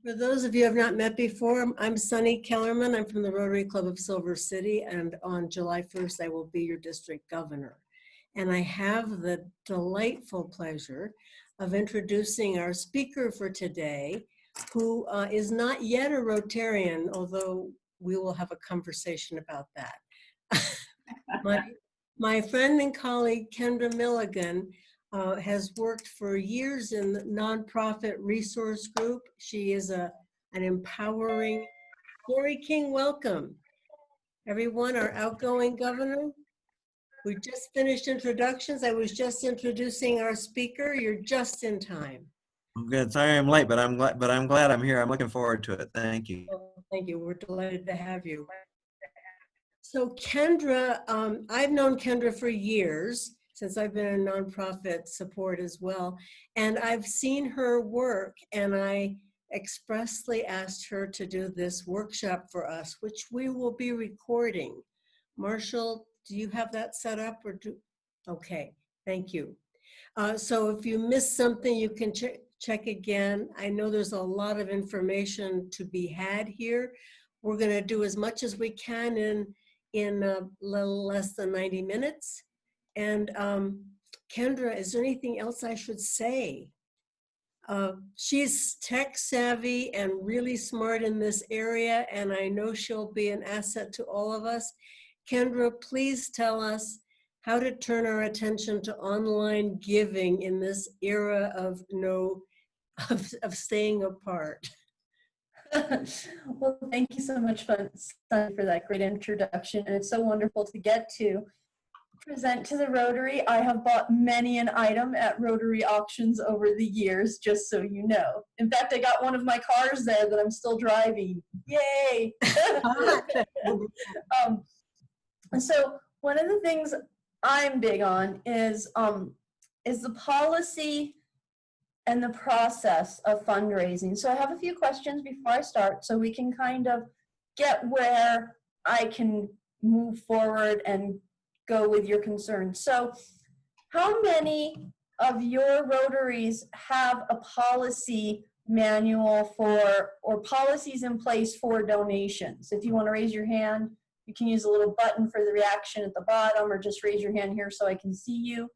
For those of you who have not met before, I'm Sunny Kellerman. I'm from the Rotary Club of Silver City, and on July 1st, I will be your district governor. And I have the delightful pleasure of introducing our speaker for today, who is not yet a Rotarian, although we will have a conversation about that. My friend and colleague, Kendra Milligan, has worked for years in the nonprofit resource group. She is an empowering, Lori King, welcome. Everyone, our outgoing governor. We just finished introductions. I was just introducing our speaker. You're just in time. I'm good. Sorry I'm late, but I'm glad I'm here. I'm looking forward to it. Thank you. Well, thank you. We're delighted to have you. So Kendra, I've known Kendra for years, since I've been in nonprofit support as well. And I've seen her work, and I expressly asked her to do this workshop for us, which we will be recording. Marshall, do you have that set up or do? Okay, thank you. So if you missed something, you can check again. I know there's a lot of information to be had here. We're gonna do as much as we can in a little less than 90 minutes. And Kendra, is there anything else I should say? She's tech savvy and really smart in this area, and I know she'll be an asset to all of us. Kendra, please tell us how to turn our attention to online giving in this era of staying apart. Well, thank you so much, Sunny, for that great introduction. And it's so wonderful to get to present to the Rotary. I have bought many an item at Rotary auctions over the years, just so you know. In fact, I got one of my cars there that I'm still driving. Yay! So one of the things I'm big on is the policy and the process of fundraising. So I have a few questions before I start so we can kind of get where I can move forward and go with your concerns. So how many of your Rotaries have a policy manual or policies in place for donations? If you want to raise your hand, you can use a little button for the reaction at the bottom, or just raise your hand here so I can see you.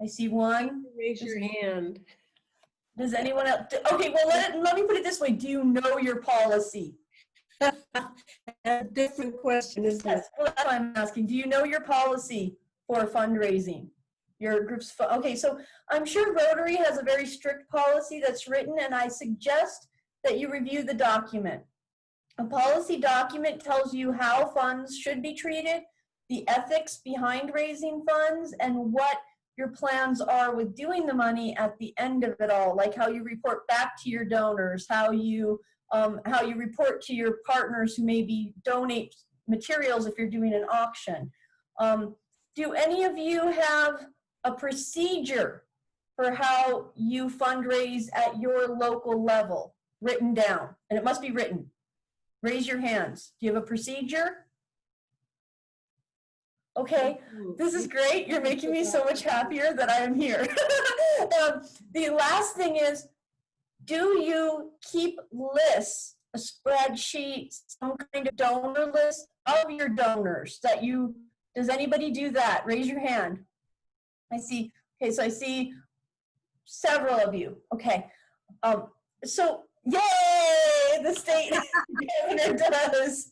I see one. Raise your hand. Does anyone else? Okay, well, let me put it this way. Do you know your policy? A different question, isn't it? Yes, well, that's what I'm asking. Do you know your policy for fundraising? Your group's, okay, so I'm sure Rotary has a very strict policy that's written, and I suggest that you review the document. A policy document tells you how funds should be treated, the ethics behind raising funds, and what your plans are with doing the money at the end of it all, like how you report back to your donors, how you report to your partners who maybe donate materials if you're doing an auction. Do any of you have a procedure for how you fundraise at your local level written down? And it must be written. Raise your hands. Do you have a procedure? Okay, this is great. You're making me so much happier that I am here. The last thing is, do you keep lists, a spreadsheet, some kind of donor list of your donors that you, does anybody do that? Raise your hand. I see, okay, so I see several of you. Okay, so yay, the state governor does.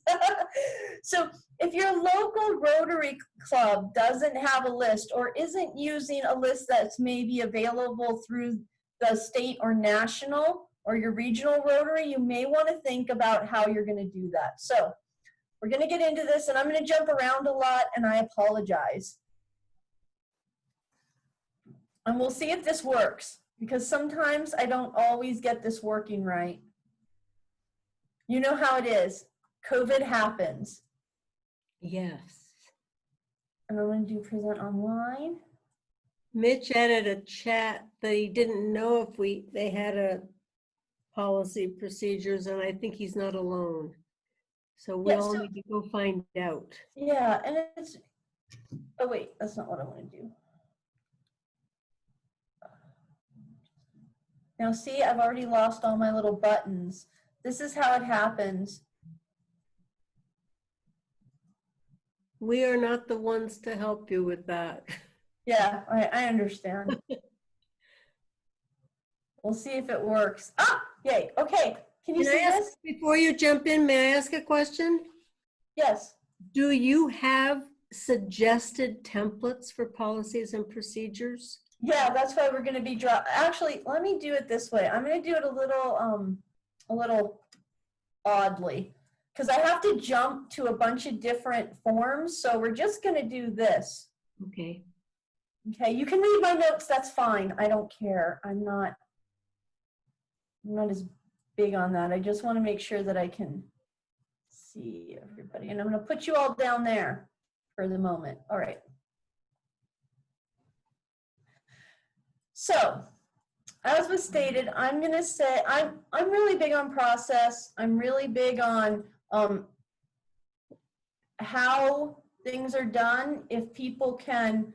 So if your local Rotary Club doesn't have a list or isn't using a list that's maybe available through the state or national or your regional Rotary, you may want to think about how you're going to do that. So we're going to get into this, and I'm going to jump around a lot, and I apologize. And we'll see if this works, because sometimes I don't always get this working right. You know how it is. COVID happens. Yes. And I'm going to do present online. Mitch added a chat that he didn't know if they had a policy procedures, and I think he's not alone. So we all need to go find out. Yeah, and it's, oh wait, that's not what I want to do. Now see, I've already lost all my little buttons. This is how it happens. We are not the ones to help you with that. Yeah, I understand. We'll see if it works. Ah, yay. Okay. Can you Can see I ask, this? before you jump in, may I ask a question? Yes. Do you have suggested templates for policies and procedures? Yeah, that's why we're going to be actually, let me do it this way. I'm going to do it a little oddly because I have to jump to a bunch of different forms. So we're just going to do this. Okay. Okay, you can read my notes. That's fine. I don't care. I'm not as big on that. I just want to make sure that I can see everybody. And I'm going to put you all down there for the moment. All right. So, as was stated, I'm going to say I'm really big on process. I'm really big on how things are done. If people can,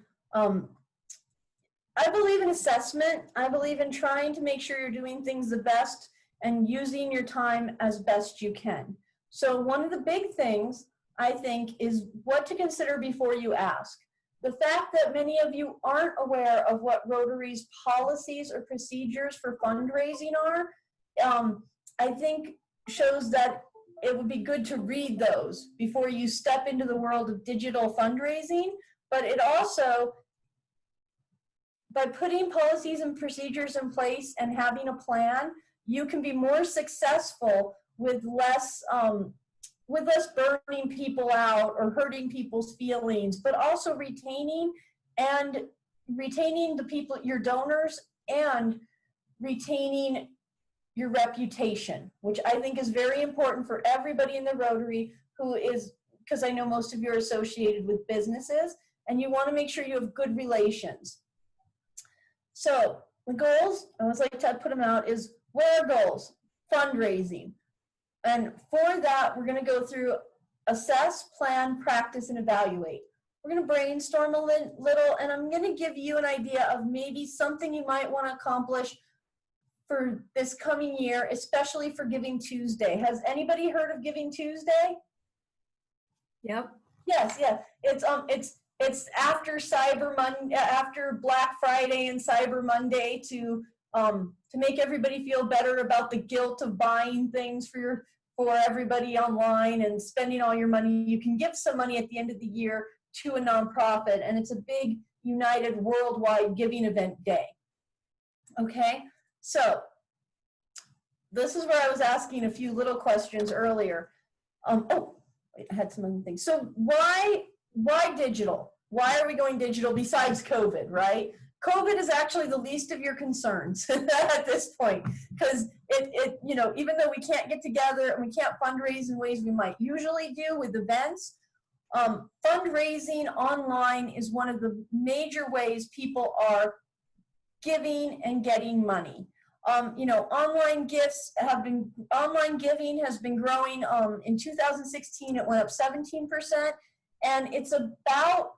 I believe in assessment. I believe in trying to make sure you're doing things the best and using your time as best you can. So one of the big things I think is what to consider before you ask. The fact that many of you aren't aware of what Rotary's policies or procedures for fundraising are, I think shows that it would be good to read those before you step into the world of digital fundraising. But it also, by putting policies and procedures in place and having a plan, you can be more successful with less burning people out or hurting people's feelings, but also retaining the people, your donors, and retaining your reputation, which I think is very important for everybody in the Rotary who is, because I know most of you are associated with businesses, and you want to make sure you have good relations. So the goals, I always like to put them out, is what are goals? Fundraising. And for that, we're going to go through assess, plan, practice, and evaluate. We're going to brainstorm a little, and I'm going to give you an idea of maybe something you might want to accomplish for this coming year, especially for Giving Tuesday. Has anybody heard of Giving Tuesday? Yep. Yes, yeah. It's after after Black Friday and Cyber Monday to make everybody feel better about the guilt of buying things for everybody online and spending all your money. You can give some money at the end of the year to a nonprofit, and it's a big united worldwide giving event day. Okay, so this is where I was asking a few little questions earlier. Oh, wait, I had some other things. So why digital? Why are we going digital besides COVID, right? COVID is actually the least of your concerns at this point, because you know, even though we can't get together and we can't fundraise in ways we might usually do with events, fundraising online is one of the major ways people are giving and getting money. You know, online giving has been growing. In 2016, it went up 17%, and it's about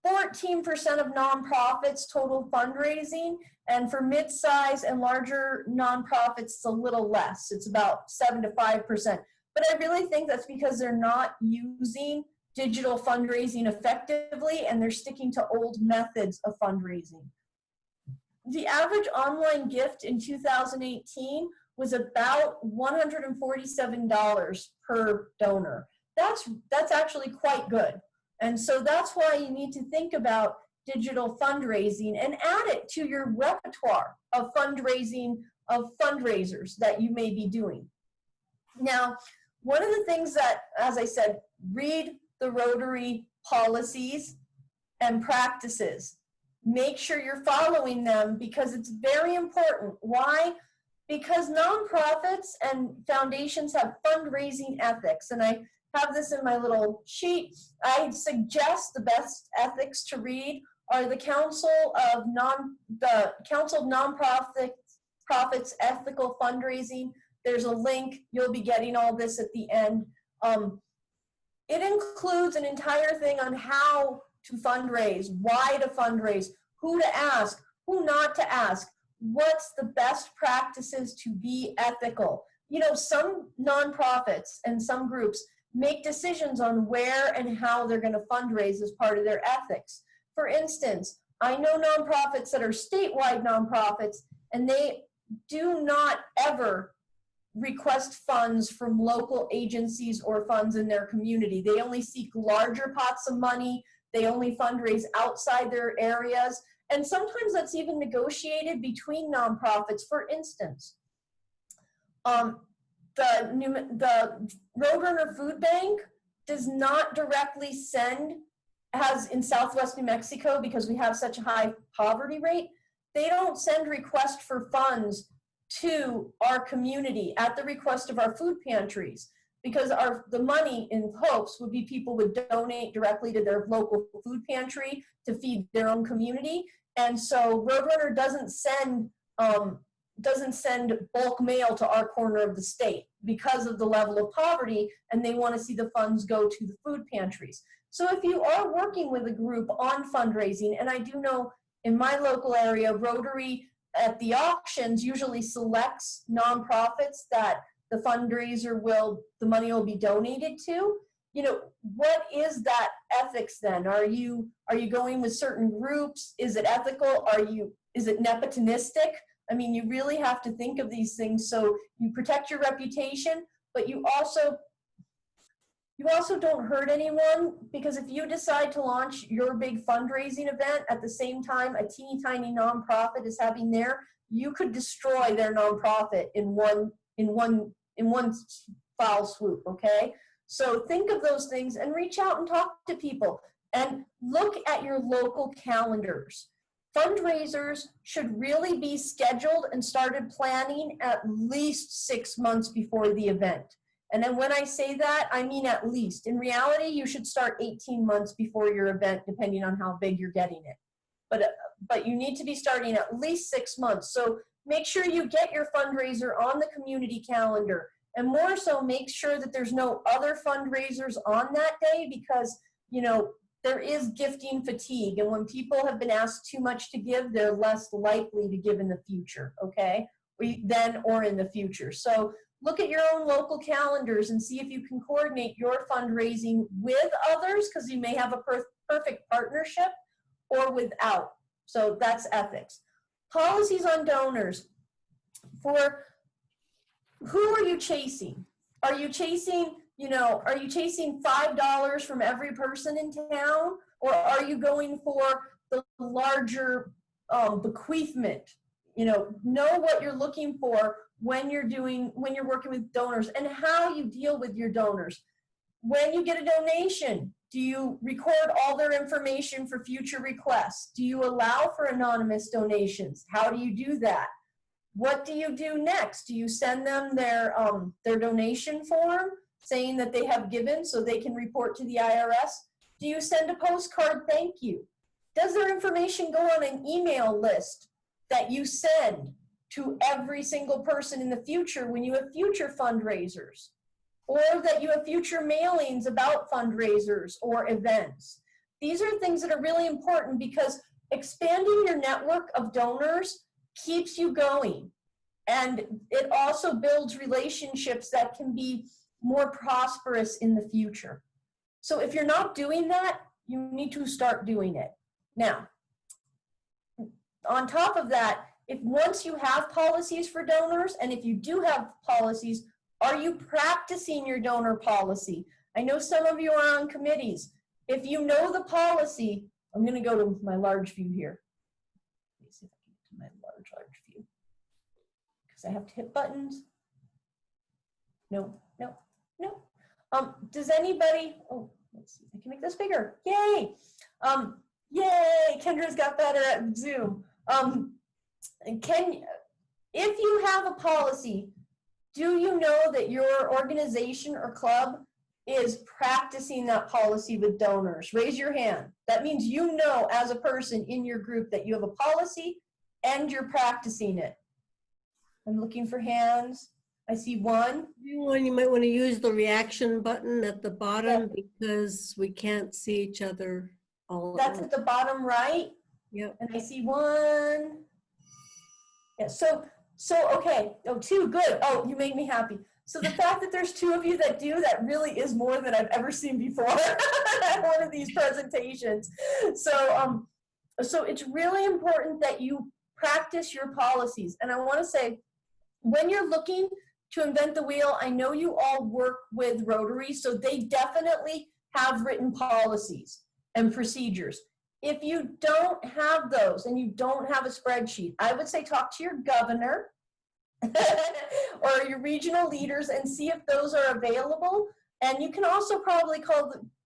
14% of nonprofits total fundraising, and for mid-size and larger nonprofits, it's a little less. It's about 7 to 5%. But I really think that's because they're not using digital fundraising effectively, and they're sticking to old methods of fundraising. The average online gift in 2018 was about $147 per donor. That's actually quite good. And so that's why you need to think about digital fundraising and add it to your repertoire of fundraisers that you may be doing. Now, one of the things that, as I said, read the Rotary policies and practices. Make sure you're following them because it's very important. Why? Because nonprofits and foundations have fundraising ethics, and I have this in my little sheet. I suggest the best ethics to read are the Council of Nonprofits Ethical Fundraising. There's a link. You'll be getting all this at the end. It includes an entire thing on how to fundraise, why to fundraise, who to ask, who not to ask, what's the best practices to be ethical. You know, some nonprofits and some groups make decisions on where and how they're going to fundraise as part of their ethics. For instance, I know nonprofits that are statewide nonprofits, and they do not ever request funds from local agencies or funds in their community. They only seek larger pots of money. They only fundraise outside their areas. And sometimes that's even negotiated between nonprofits. For instance, the Roadrunner Food Bank does not directly send, as in Southwest New Mexico, because we have such a high poverty rate, they don't send requests for funds to our community at the request of our food pantries, because the money in hopes would be people would donate directly to their local food pantry to feed their own community. And so Roadrunner doesn't send bulk mail to our corner of the state because of the level of poverty, and they want to see the funds go to the food pantries. So if you are working with a group on fundraising, and I do know in my local area, Rotary at the auctions usually selects nonprofits that the the money will be donated to. You know, what is that ethics then? Are you going with certain groups? Is it ethical? Is it nepotistic? I mean, you really have to think of these things so you protect your reputation, but you also don't hurt anyone, because if you decide to launch your big fundraising event at the same time a teeny tiny nonprofit is having there, you could destroy their nonprofit in one foul swoop, okay? So think of those things and reach out and talk to people and look at your local calendars. Fundraisers should really be scheduled and started planning at least 6 months before the event. And then when I say that, I mean at least. In reality, you should start 18 months before your event, depending on how big you're getting it. But you need to be starting at least 6 months. So make sure you get your fundraiser on the community calendar. And more so, make sure that there's no other fundraisers on that day, because, you know, there is gifting fatigue. And when people have been asked too much to give, they're less likely to give in the future, okay? Or in the future. So look at your own local calendars and see if you can coordinate your fundraising with others, because you may have a perfect partnership, or without. So that's ethics. Policies on donors. For who are you chasing? Are you chasing $5 from every person in town? Or are you going for the larger bequeathment? You know what you're looking for when you're working with donors, and how you deal with your donors. When you get a donation, do you record all their information for future requests? Do you allow for anonymous donations? How do you do that? What do you do next? Do you send them their donation form saying that they have given so they can report to the IRS? Do you send a postcard thank you? Does their information go on an email list that you send to every single person in the future when you have future fundraisers, or that you have future mailings about fundraisers or events? These are things that are really important, because expanding your network of donors keeps you going, and it also builds relationships that can be more prosperous in the future. So if you're not doing that, you need to start doing it. Now, on top of that, once you have policies for donors, and if you do have policies, are you practicing your donor policy? I know some of you are on committees. If you know the policy, I'm going to go to my large view here. Let me see if I can get to my large view, because I have to hit buttons. No. Does anybody, let's see if I can make this bigger. Yay! Yay! Kendra's got better at Zoom. If you have a policy, do you know that your organization or club is practicing that policy with donors? Raise your hand. That means you know as a person in your group that you have a policy and you're practicing it. I'm looking for hands. I see one. You might want to use the reaction button at the bottom, because we can't see each other all at That's once. at the bottom right. Yep. And I see one. Yeah, okay. Oh, two, good. Oh, you make me happy. So the fact that there's two of you that do that really is more than I've ever seen before at one of these presentations. So it's really important that you practice your policies. And I want to say, when you're looking to invent the wheel, I know you all work with Rotary, so they definitely have written policies and procedures. If you don't have those and you don't have a spreadsheet, I would say talk to your governor or your regional leaders and see if those are available. And you can also probably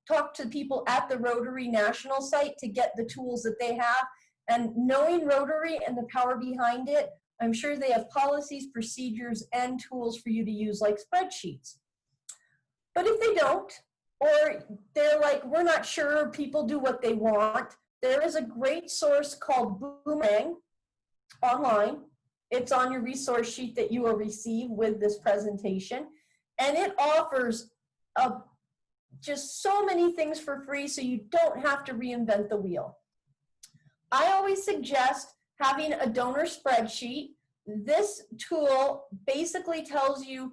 talk to people at the Rotary National site to get the tools that they have. And knowing Rotary and the power behind it, I'm sure they have policies, procedures, and tools for you to use like spreadsheets. But if they don't, or they're like, we're not sure, people do what they want, there is a great source called Boomerang online. It's on your resource sheet that you will receive with this presentation. And it offers just so many things for free, so you don't have to reinvent the wheel. I always suggest having a donor spreadsheet. This tool basically tells you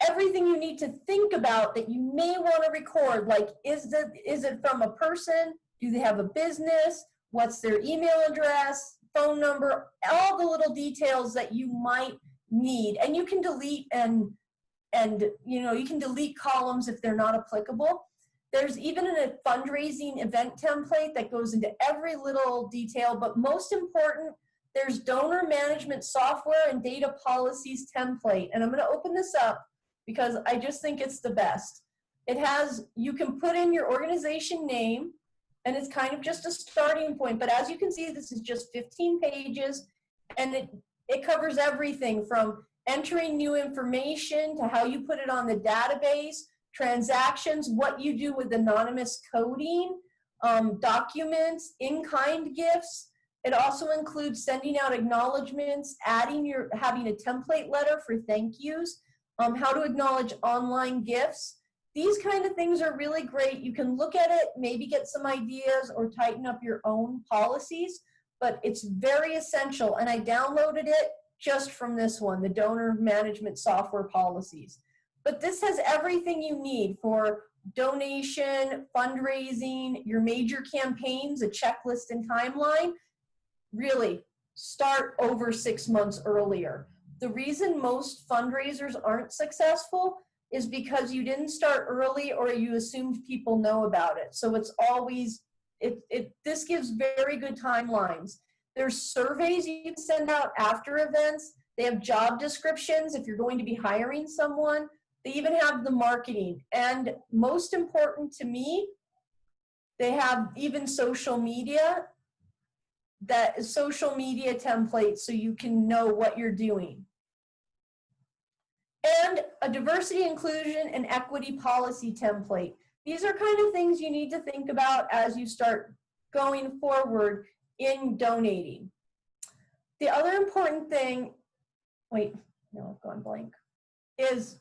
everything you need to think about that you may want to record, like is it from a person? Do they have a business? What's their email address, phone number, all the little details that you might need. And you can delete and you can delete columns if they're not applicable. There's even a fundraising event template that goes into every little detail, but most important, there's donor management software and data policies template. And I'm going to open this up because I just think it's the best. You can put in your organization name, and it's kind of just a starting point. But as you can see, this is just 15 pages, and it covers everything from entering new information to how you put it on the database, transactions, what you do with anonymous coding, documents, in-kind gifts. It also includes sending out acknowledgments, having a template letter for thank yous, how to acknowledge online gifts. These kind of things are really great. You can look at it, maybe get some ideas or tighten up your own policies, but it's very essential. And I downloaded it just from this one, the donor management software policies. But this has everything you need for donation, fundraising, your major campaigns, a checklist and timeline. Really, start over 6 months earlier. The reason most fundraisers aren't successful is because you didn't start early or you assumed people know about it. So it's always, this gives very good timelines. There's surveys you can send out after events. They have job descriptions if you're going to be hiring someone. They even have the marketing. And most important to me, they have even social media, social media templates so you can know what you're doing. And a diversity, inclusion, and equity policy template. These are kind of things you need to think about as you start going forward in donating. The other important thing, wait, no, I've gone blank, is,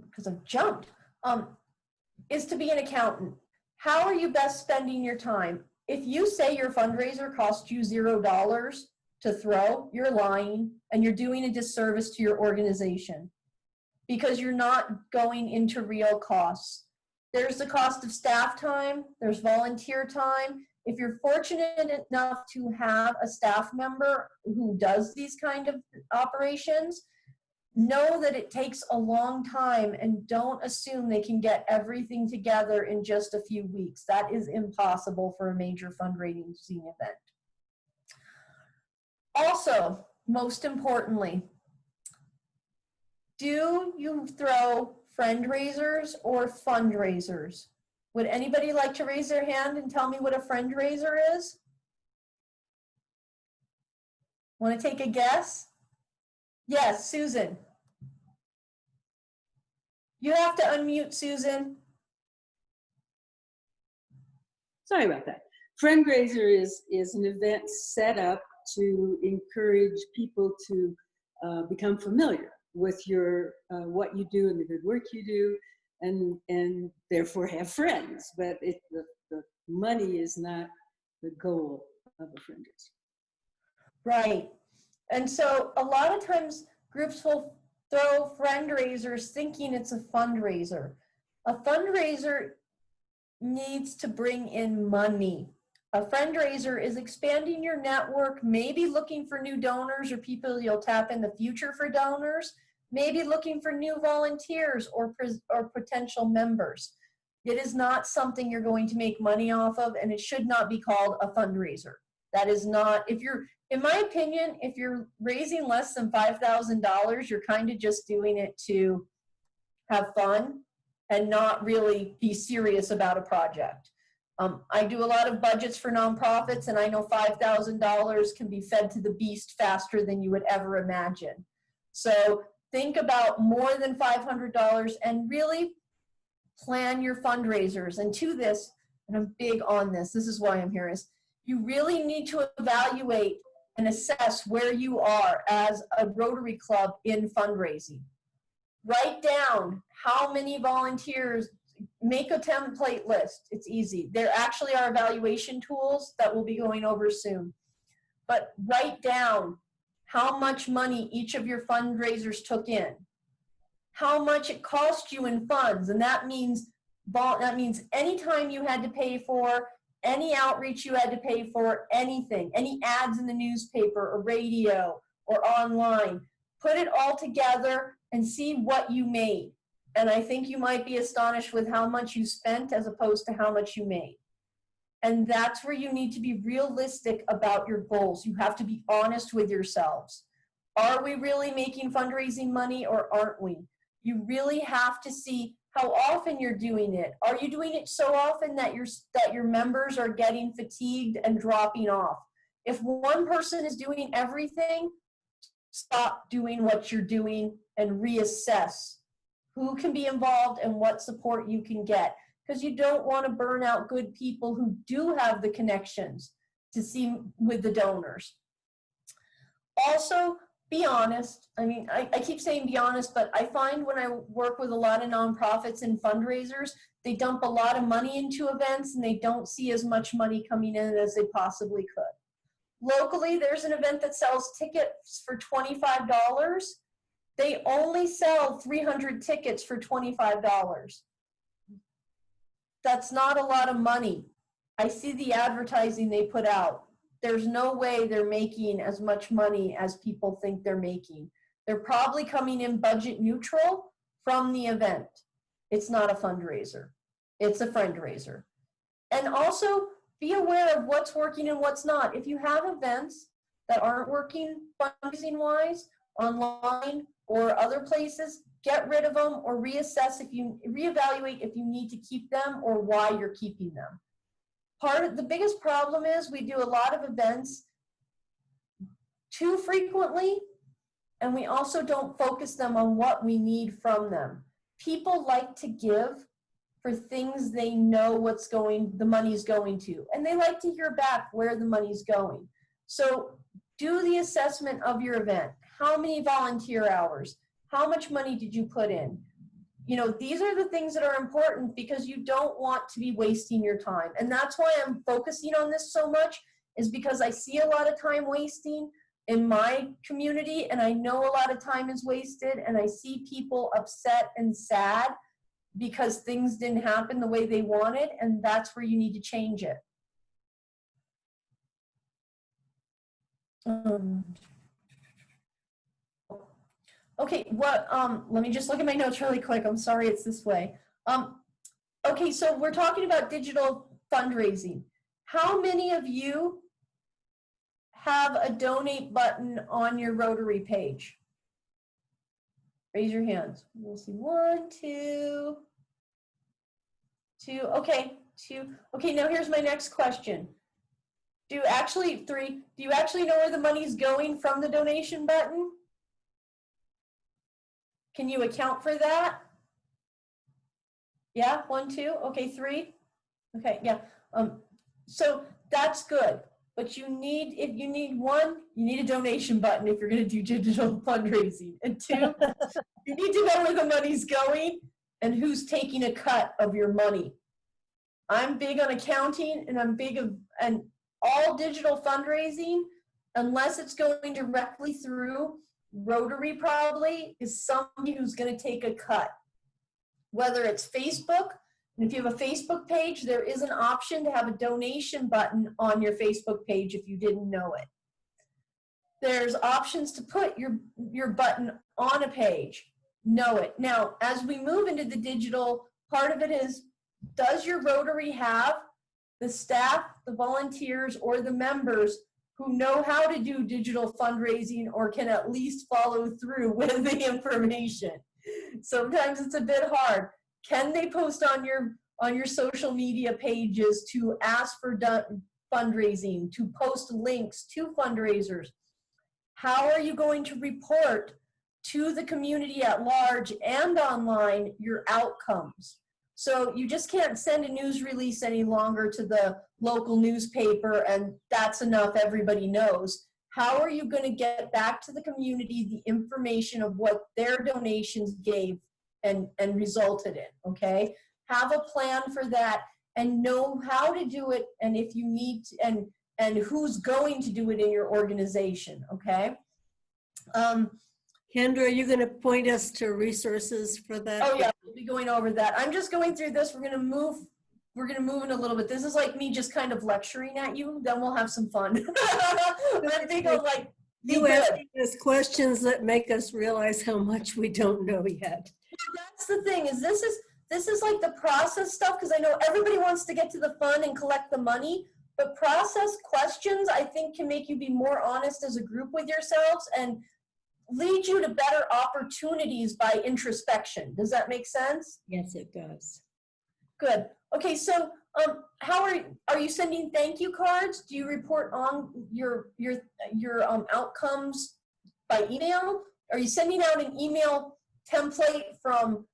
because I've jumped, is to be an accountant. How are you best spending your time? If you say your fundraiser cost you $0 to throw, you're lying and you're doing a disservice to your organization because you're not going into real costs. There's the cost of staff time, there's volunteer time. If you're fortunate enough to have a staff member who does these kind of operations, know that it takes a long time and don't assume they can get everything together in just a few weeks. That is impossible for a major fundraising event. Also, most importantly, do you throw friendraisers or fundraisers? Would anybody like to raise their hand and tell me what a fundraiser is? Want to take a guess? Yes, Susan. You have to unmute, Susan. Sorry about that. Fundraiser is an event set up to encourage people to become familiar with your what you do and the good work you do, and therefore have friends. But the money is not the goal of a fundraiser. Right. And so a lot of times groups will throw fundraisers thinking it's a fundraiser. A fundraiser needs to bring in money. A fundraiser is expanding your network, maybe looking for new donors or people you'll tap in the future for donors, maybe looking for new volunteers or potential members. It is not something you're going to make money off of, and it should not be called a fundraiser. That is not, if you're, in my opinion, if you're raising less than $5,000, you're kind of just doing it to have fun and not really be serious about a project. I do a lot of budgets for nonprofits, and I know $5,000 can be fed to the beast faster than you would ever imagine. So think about more than $500 and really plan your fundraisers. And to this, and I'm big on this, this is why I'm here, is you really need to evaluate and assess where you are as a Rotary Club in fundraising. Write down how many volunteers, make a template list. It's easy. There actually are evaluation tools that we'll be going over soon. But write down how much money each of your fundraisers took in, how much it cost you in funds, and that means any time you had to pay for, any outreach you had to pay for, anything, any ads in the newspaper or radio or online. Put it all together and see what you made. And I think you might be astonished with how much you spent as opposed to how much you made. And that's where you need to be realistic about your goals. You have to be honest with yourselves. Are we really making fundraising money or aren't we? You really have to see how often you're doing it. Are you doing it so often that your members are getting fatigued and dropping off? If one person is doing everything, stop doing what you're doing and reassess who can be involved and what support you can get, because you don't want to burn out good people who do have the connections to see with the donors. Also, be honest. I mean, I keep saying be honest, but I find when I work with a lot of nonprofits and fundraisers, they dump a lot of money into events and they don't see as much money coming in as they possibly could. Locally, there's an event that sells tickets for $25. They only sell 300 tickets for $25. That's not a lot of money. I see the advertising they put out. There's no way they're making as much money as people think they're making. They're probably coming in budget neutral from the event. It's not a fundraiser. It's a fundraiser. And also be aware of what's working and what's not. If you have events that aren't working fundraising-wise, online or other places, get rid of them or reassess reevaluate if you need to keep them or why you're keeping them. Part of the biggest problem is we do a lot of events too frequently, and we also don't focus them on what we need from them. People like to give for things they know the money's going to, and they like to hear back where the money's going. So do the assessment of your event. How many volunteer hours? How much money did you put in? You know, these are the things that are important because you don't want to be wasting your time. And that's why I'm focusing on this so much, is because I see a lot of time wasting in my community, and I know a lot of time is wasted, and I see people upset and sad because things didn't happen the way they wanted, and that's where you need to change it. Okay, let me just look at my notes really quick. I'm sorry it's this way. Okay, so we're talking about digital fundraising. How many of you have a donate button on your Rotary page? Raise your hands. We'll see. 1, 2, 2. Okay, 2. Okay, now here's my next question. 3. Do you actually know where the money's going from the donation button? Can you account for that? Yeah, 1, 2. Okay, 3. Okay, yeah. So that's good. But if you need a donation button if you're going to do digital fundraising. And 2, you need to know where the money's going and who's taking a cut of your money. I'm big on accounting, and I'm big on all digital fundraising. unless it's going directly through Rotary, probably is somebody who's going to take a cut. Whether it's Facebook, and if you have a Facebook page, there is an option to have a donation button on your Facebook page if you didn't know it. There's options to put your button on a page. Know it. Now, as we move into the digital, part of it is, does your Rotary have the staff, the volunteers, or the members who know how to do digital fundraising or can at least follow through with the information? Sometimes it's a bit hard. Can they post on your social media pages to ask for fundraising, to post links to fundraisers? How are you going to report to the community at large and online your outcomes? So you just can't send a news release any longer to the local newspaper and that's enough, everybody knows. How are you going to get back to the community the information of what their donations gave and resulted in, okay? Have a plan for that and know how to do it, and if you need to, and who's going to do it in your organization, okay? Kendra, are you going to point us to resources for that? Oh yeah, we'll be going over that. I'm just going through this. We're going to move in a little bit. This is like me just kind of lecturing at you. Then we'll have some fun. Then they go like, you asking us questions that make us realize how much we don't know yet. That's the thing, is this is like the process stuff, because I know everybody wants to get to the fun and collect the money, but process questions I think can make you be more honest as a group with yourselves and lead you to better opportunities by introspection. Does that make sense? Yes, it does. Good. Okay, so how are you sending thank you cards? Do you report on your outcomes by email? Are you sending out an email template from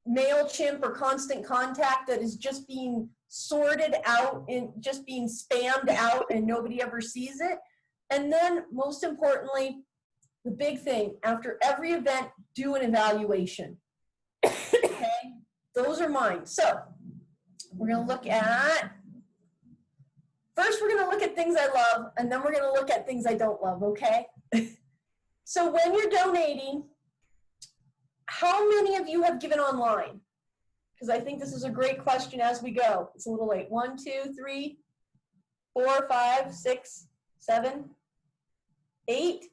MailChimp or Constant Contact that is just being sorted out and just being spammed out and nobody ever sees it? And then most importantly, the big thing, after every event, do an evaluation. Okay, those are mine. So we're going to look at, first we're going to look at things I love, and then we're going to look at things I don't love, okay? So when you're donating, how many of you have given online? Because I think this is a great question as we go. It's a little late. 1, 2, 3, 4, 5, 6, 7, 8.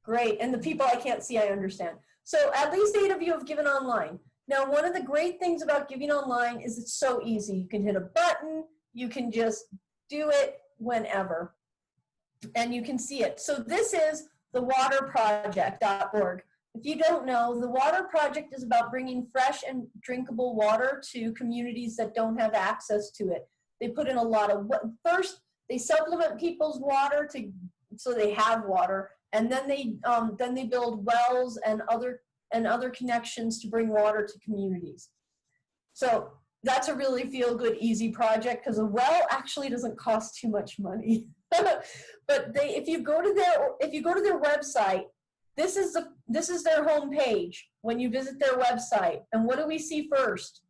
Great. And the people I can't see, I understand. So at least 8 of you have given online. Now, one of the great things about giving online is it's so easy. You can hit a button. You can just do it whenever. And you can see it. So this is thewaterproject.org. If you don't know, the Water Project is about bringing fresh and drinkable water to communities that don't have access to it. They put in a lot of, first, they supplement people's water so they have water, and then they build wells and other connections to bring water to communities. So that's a really feel-good, easy project, because a well actually doesn't cost too much money. But if you go to their website, this is their homepage when you visit their website. And what do we see first?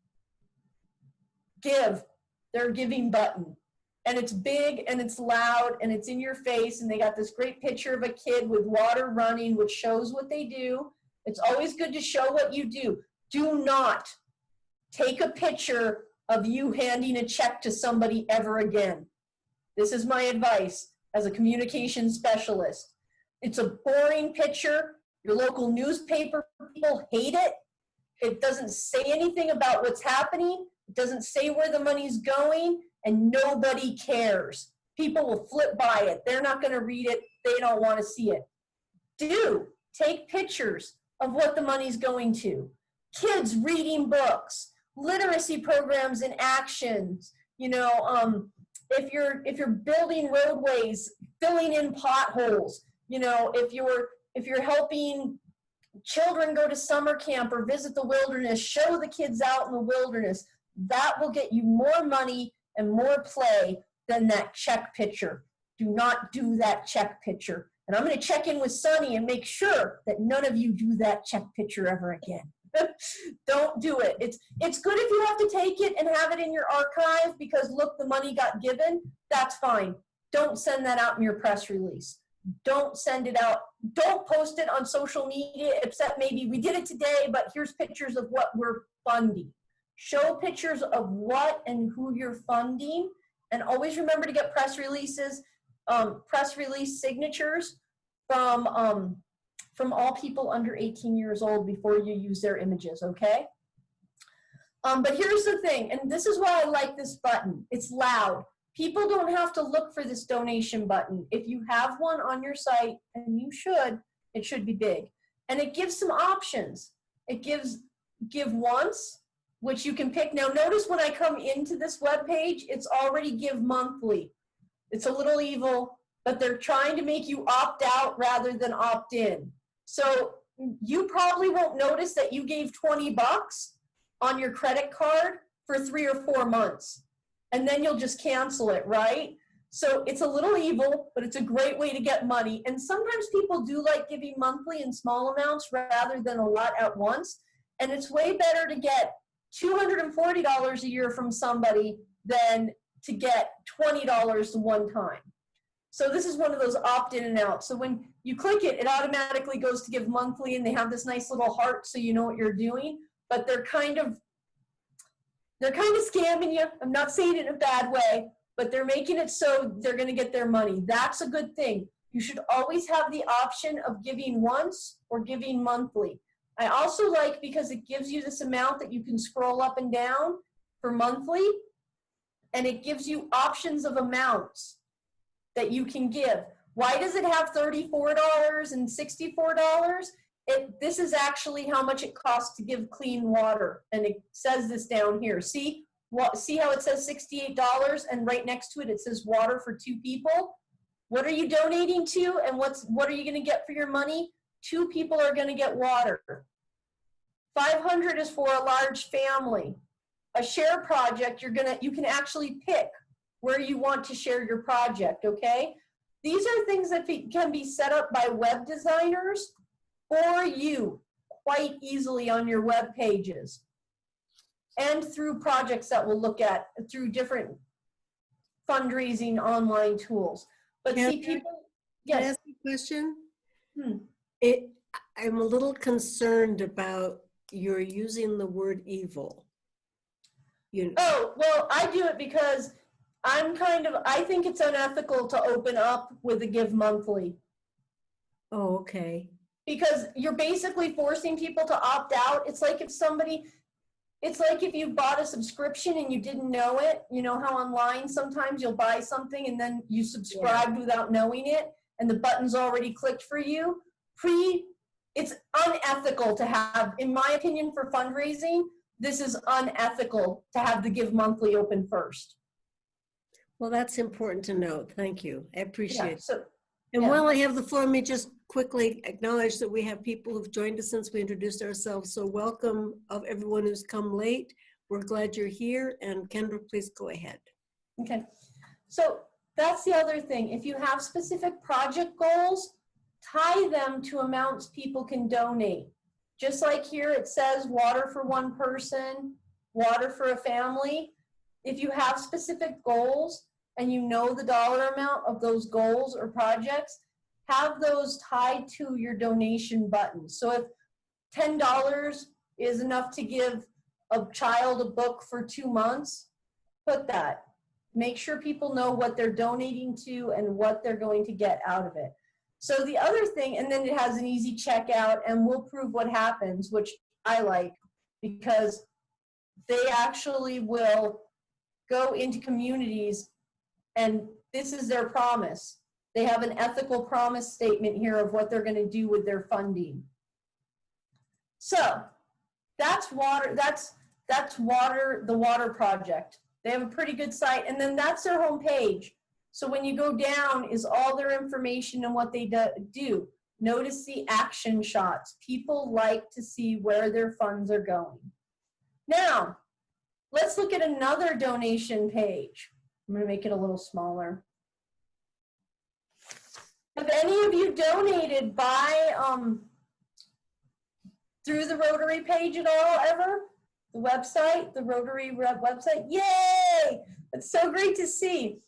Give, their giving button. And it's big and it's loud and it's in your face, and they got this great picture of a kid with water running, which shows what they do. It's always good to show what you do. Do not take a picture of you handing a check to somebody ever again. This is my advice as a communications specialist. It's a boring picture. Your local newspaper people hate it. It doesn't say anything about what's happening. It doesn't say where the money's going, and nobody cares. People will flip by it. They're not going to read it. They don't want to see it. Take pictures of what the money's going to. Kids reading books, literacy programs and actions. You know, if you're building roadways, filling in potholes. You know, if you're helping children go to summer camp or visit the wilderness, show the kids out in the wilderness. That will get you more money and more play than that check picture. Do not do that check picture. And I'm going to check in with Sunny and make sure that none of you do that check picture ever again. Don't do it. It's good if you have to take it and have it in your archive because, look, the money got given. That's fine. Don't send that out in your press release. don't send it out. Don't post it on social media, except maybe we did it today, but here's pictures of what we're funding. Show pictures of what and who you're funding, and always remember to get press releases, press release signatures from all people under 18 years old before you use their images, okay? But here's the thing, and this is why I like this button. It's loud. People don't have to look for this donation button. If you have one on your site, and you should, it should be big. And it gives some options. It gives give once, which you can pick. Now notice when I come into this web page, it's already give monthly. It's a little evil, but they're trying to make you opt out rather than opt in. So you probably won't notice that you gave 20 bucks on your credit card for 3 or 4 months. And then you'll just cancel it, right? So it's a little evil, but it's a great way to get money. And sometimes people do like giving monthly in small amounts rather than a lot at once. And it's way better to get $240 a year from somebody than to get $20 one time. So this is one of those opt in and out. So when you click it, it automatically goes to give monthly, and they have this nice little heart so you know what you're doing, but they're kind of scamming you. I'm not saying it in a bad way, but they're making it so they're going to get their money. That's a good thing. You should always have the option of giving once or giving monthly. I also like because it gives you this amount that you can scroll up and down for monthly, and it gives you options of amounts that you can give. Why does it have $34 and $64? This is actually how much it costs to give clean water, and it says this down here. See how it says $68, and right next to it, it says water for 2 people? What are you donating to, and what are you gonna get for your money? 2 people are gonna get water. $500 is for a large family. A share project, you can actually pick where you want to share your project, okay? These are things that can be set up by web designers for you quite easily on your web pages and through projects that we'll look at through different fundraising online tools. But see, people, yes. Can I ask you a question? I'm a little concerned about your using the word evil. Oh, well, I do it because I think it's unethical to open up with a give monthly. Oh, okay. Because you're basically forcing people to opt out. It's like if you bought a subscription and you didn't know it. You know how online sometimes you'll buy something and then you subscribed without knowing it, and the button's already clicked for you. It's unethical to have, in my opinion, for fundraising, this is unethical to have the give monthly open first. Well, that's important to note. Thank you. I appreciate it. And Yeah. while I have the floor, let me just quickly acknowledge that we have people who've joined us since we introduced ourselves. So welcome of everyone who's come late. We're glad you're here. And Kendra, please go ahead. Okay. So that's the other thing. If you have specific project goals, tie them to amounts people can donate. Just like here it says water for 1 person, water for a family. If you have specific goals and you know the dollar amount of those goals or projects, have those tied to your donation button. So if $10 is enough to give a child a book for 2 months, put that. Make sure people know what they're donating to and what they're going to get out of it. So the other thing, and then it has an easy checkout, and we'll prove what happens, which I like, because they actually will go into communities, and this is their promise. They have an ethical promise statement here of what they're going to do with their funding. So that's water. That's water. The water project. They have a pretty good site, and then that's their homepage. So when you go down is all their information and what they do. Notice the action shots. People like to see where their funds are going. Now, let's look at another donation page. I'm going to make it a little smaller. Have any of you donated through the Rotary page at all ever? The website, the Rotary website? Yay! It's so great to see.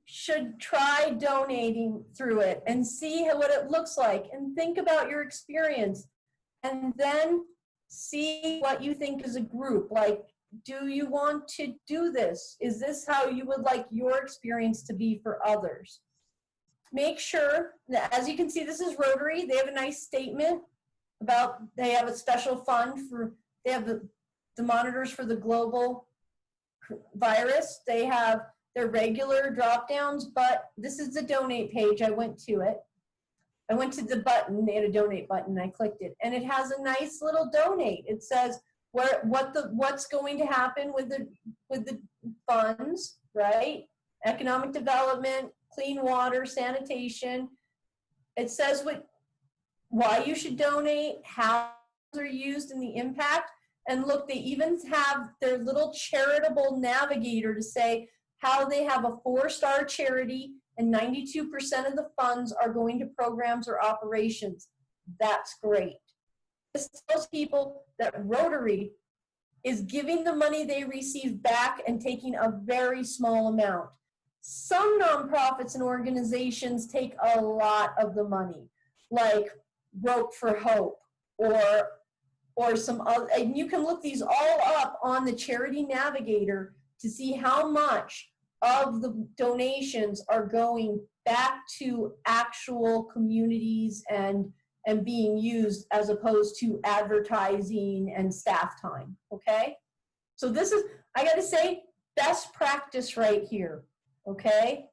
should try donating through it and see what it looks like and think about your experience and then see what you think as a group. Like, do you want to do this? Is this how you would like your experience to be for others? Make sure that, as you can see, this is Rotary. They have a nice statement about, they have a special fund for, they have the monitors for the global virus. They have their regular drop downs, but this is the donate page. I went to it. I went to the button. They had a donate button. I clicked it, and it has a nice little donate. It says what's going to happen with the funds, right? Economic development, clean water, sanitation. It says why you should donate, how they're used, and the impact. And look, they even have their little charitable navigator to say how they have a 4-star charity and 92% of the funds are going to programs or operations. That's great. This tells people that Rotary is giving the money they receive back and taking a very small amount. Some nonprofits and organizations take a lot of the money, like Rope for Hope or some other, and you can look these all up on the Charity Navigator to see how much of the donations are going back to actual communities and being used as opposed to advertising and staff time, okay? So this is, I gotta say, best practice right here, okay?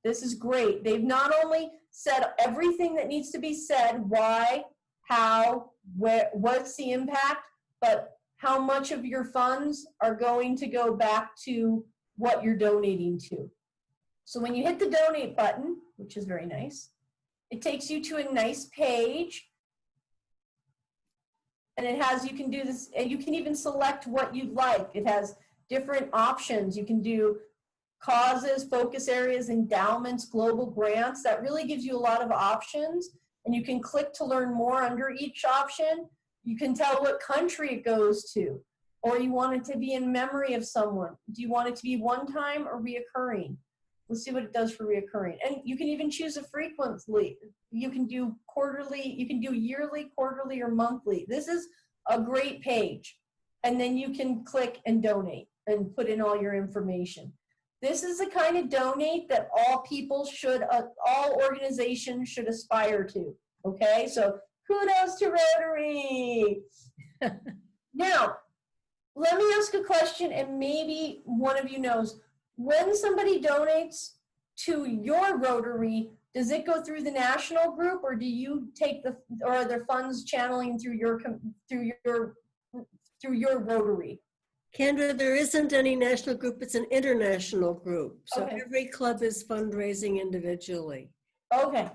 This is great. They've not only said everything that needs to be said, why, how, where, what's the impact, but how much of your funds are going to go back to what you're donating to. So when you hit the donate button, which is very nice, it takes you to a nice page. And it has, you can do this, and you can even select what you'd like. It has different options. You can do causes, focus areas, endowments, global grants. That really gives you a lot of options. And you can click to learn more under each option. You can tell what country it goes to, or you want it to be in memory of someone. Do you want it to be one time or reoccurring? Let's see what it does for reoccurring. And you can even choose a frequency. You can do quarterly, you can do yearly, quarterly, or monthly. This is a great page. And then you can click and donate and put in all your information. This is the kind of donate that all people should, all organizations should aspire to, okay? So kudos to Rotary. Now, let me ask a question, and maybe one of you knows. When somebody donates to your Rotary, does it go through the national group, or do you take or are there funds channeling through your Rotary? Kendra, there isn't any national group, it's an international group. So Okay. every club is fundraising individually. Okay.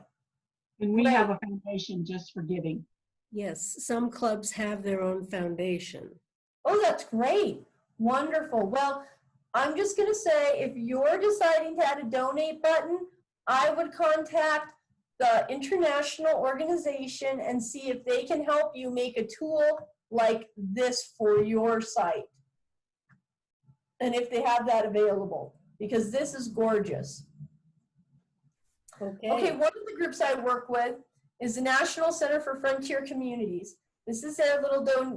And we Right. have a foundation just for giving. Yes, some clubs have their own foundation. Oh, that's great. Wonderful. Well, I'm just going to say, if you're deciding to add a donate button, I would contact the international organization and see if they can help you make a tool like this for your site. And if they have that available, because this is gorgeous. Okay, one of the groups I work with is the National Center for Frontier Communities. This is their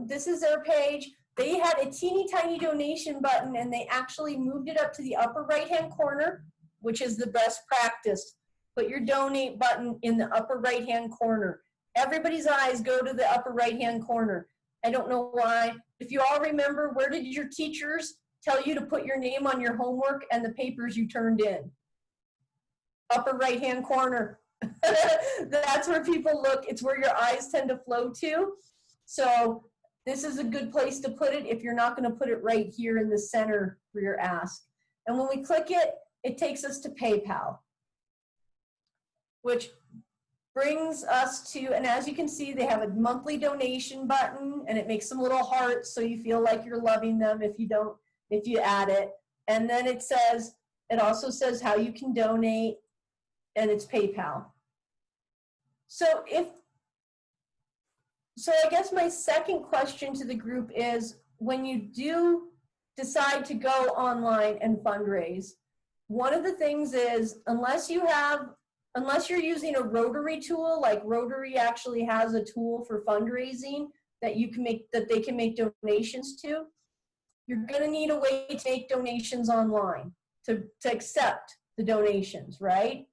this is their page. They had a teeny tiny donation button, and they actually moved it up to the upper right-hand corner, which is the best practice. Put your donate button in the upper right-hand corner. Everybody's eyes go to the upper right-hand corner. I don't know why. If you all remember, where did your teachers tell you to put your name on your homework and the papers you turned in? Upper right-hand corner. That's where people look. It's where your eyes tend to flow to. So this is a good place to put it if you're not going to put it right here in the center for your ask. And when we click it, it takes us to PayPal, which brings us to, and as you can see, they have a monthly donation button, and it makes some little hearts so you feel like you're loving them if you add it. And then it also says how you can donate, and it's PayPal. So I guess my second question to the group is, when you do decide to go online and fundraise, one of the things is, unless you're using a Rotary tool, like Rotary actually has a tool for fundraising that they can make donations to, you're gonna need a way to make donations online, to accept the donations, right?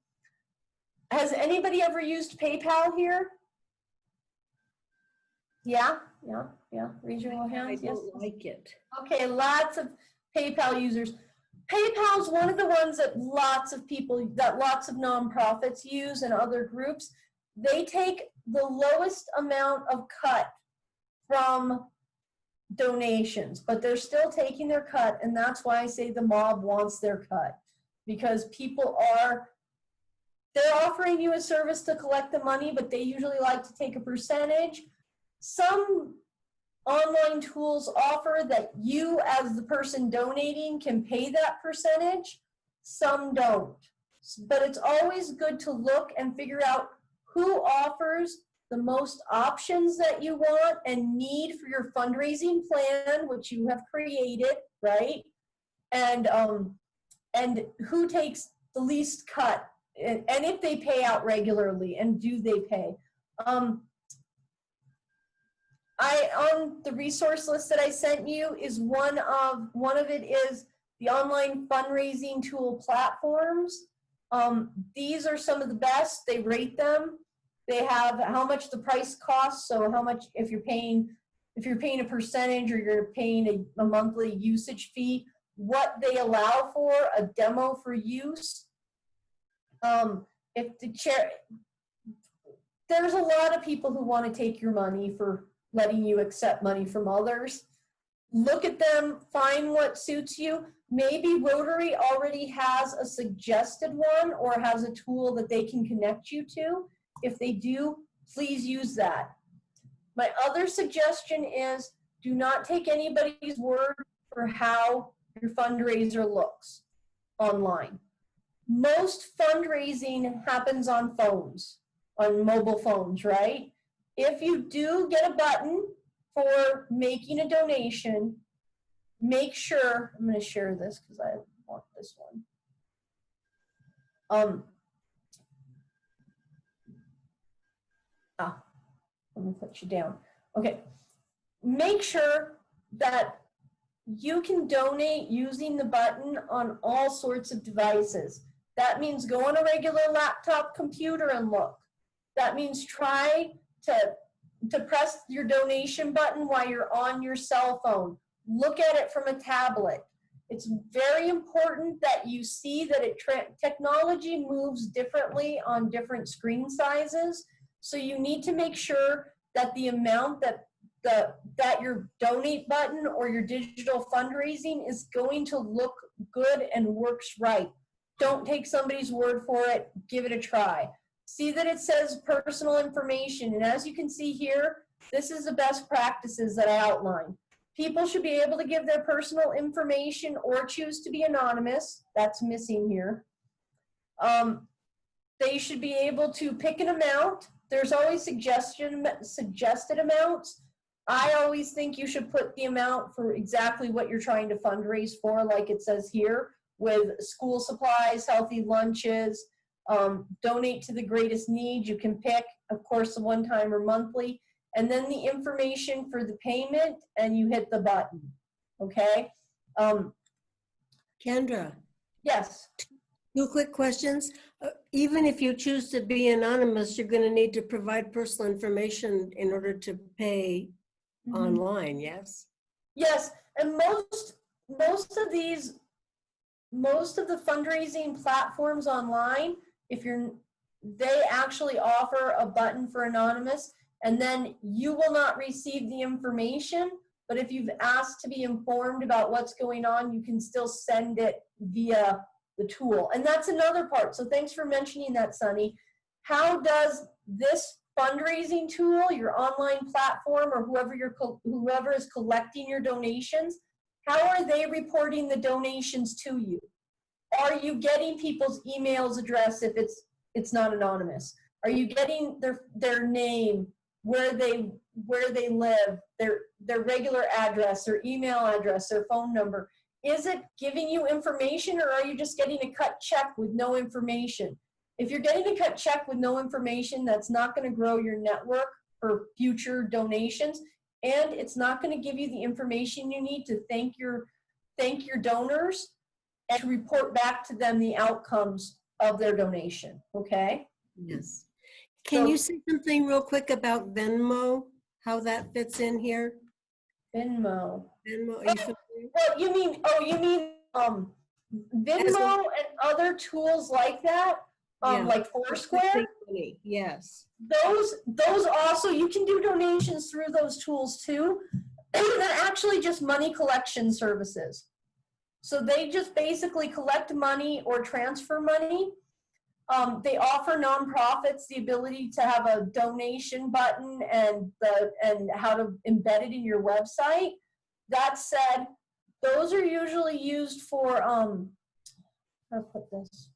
Has anybody ever used PayPal here? Yeah. Raise your little I hands. Yes. don't like it. Okay, lots of PayPal users. PayPal is one of the ones that lots of nonprofits use and other groups. They take the lowest amount of cut from donations, but they're still taking their cut, and that's why I say the mob wants their cut, because they're offering you a service to collect the money, but they usually like to take a percentage. Some online tools offer that you, as the person donating, can pay that percentage. Some don't. But it's always good to look and figure out who offers the most options that you want and need for your fundraising plan, which you have created, right? And who takes the least cut, and if they pay out regularly, and do they pay? On the resource list that I sent you is one of it is the online fundraising tool platforms. These are some of the best. They rate them. They have how much the price costs, so how much if you're paying a percentage or you're paying a monthly usage fee, what they allow for, a demo for use. There's a lot of people who want to take your money for letting you accept money from others. Look at them, find what suits you. Maybe Rotary already has a suggested one or has a tool that they can connect you to. If they do, please use that. My other suggestion is, do not take anybody's word for how your fundraiser looks online. Most fundraising happens on phones, on mobile phones, right? If you do get a button for making a donation, make sure, I'm going to share this because I want this one. Let me put you down. Okay, make sure that you can donate using the button on all sorts of devices. That means go on a regular laptop computer and look. That means try to press your donation button while you're on your cell phone. Look at it from a tablet. It's very important that you see that technology moves differently on different screen sizes. So you need to make sure that the amount that your donate button or your digital fundraising is going to look good and works right. Don't take somebody's word for it. Give it a try. See that it says personal information. And as you can see here, this is the best practices that I outlined. People should be able to give their personal information or choose to be anonymous. That's missing here. They should be able to pick an amount. There's always suggested amounts. I always think you should put the amount for exactly what you're trying to fundraise for, like it says here, with school supplies, healthy lunches, donate to the greatest need. You can pick, of course, the one time or monthly, and then the information for the payment, and you hit the button, okay? Kendra, Yes. 2 quick questions. Even if you choose to be anonymous, you're going to need to provide personal information in order to pay online, yes? Yes, and most of the fundraising platforms online, they actually offer a button for anonymous, and then you will not receive the information, but if you've asked to be informed about what's going on, you can still send it via the tool. And that's another part. So thanks for mentioning that, Sunny. How does this fundraising tool, your online platform, or whoever is collecting your donations, how are they reporting the donations to you? Are you getting people's emails address if it's not anonymous? Are you getting their name, where they live, their regular address, their email address, their phone number? is it giving you information, or are you just getting a cut check with no information? If you're getting a cut check with no information, that's not going to grow your network for future donations, and it's not going to give you the information you need to thank your donors and to report back to them the outcomes of their donation. Okay? Yes. Can you say something real quick about Venmo? How that fits in here? Venmo. Venmo, are you familiar? Well, you mean Venmo and other tools like that, Yeah. like Foursquare. Yes. Those also, you can do donations through those tools too. They're actually just money collection services. So they just basically collect money or transfer money. They offer nonprofits the ability to have a donation button and how to embed it in your website. That said, those are usually used for how to put this.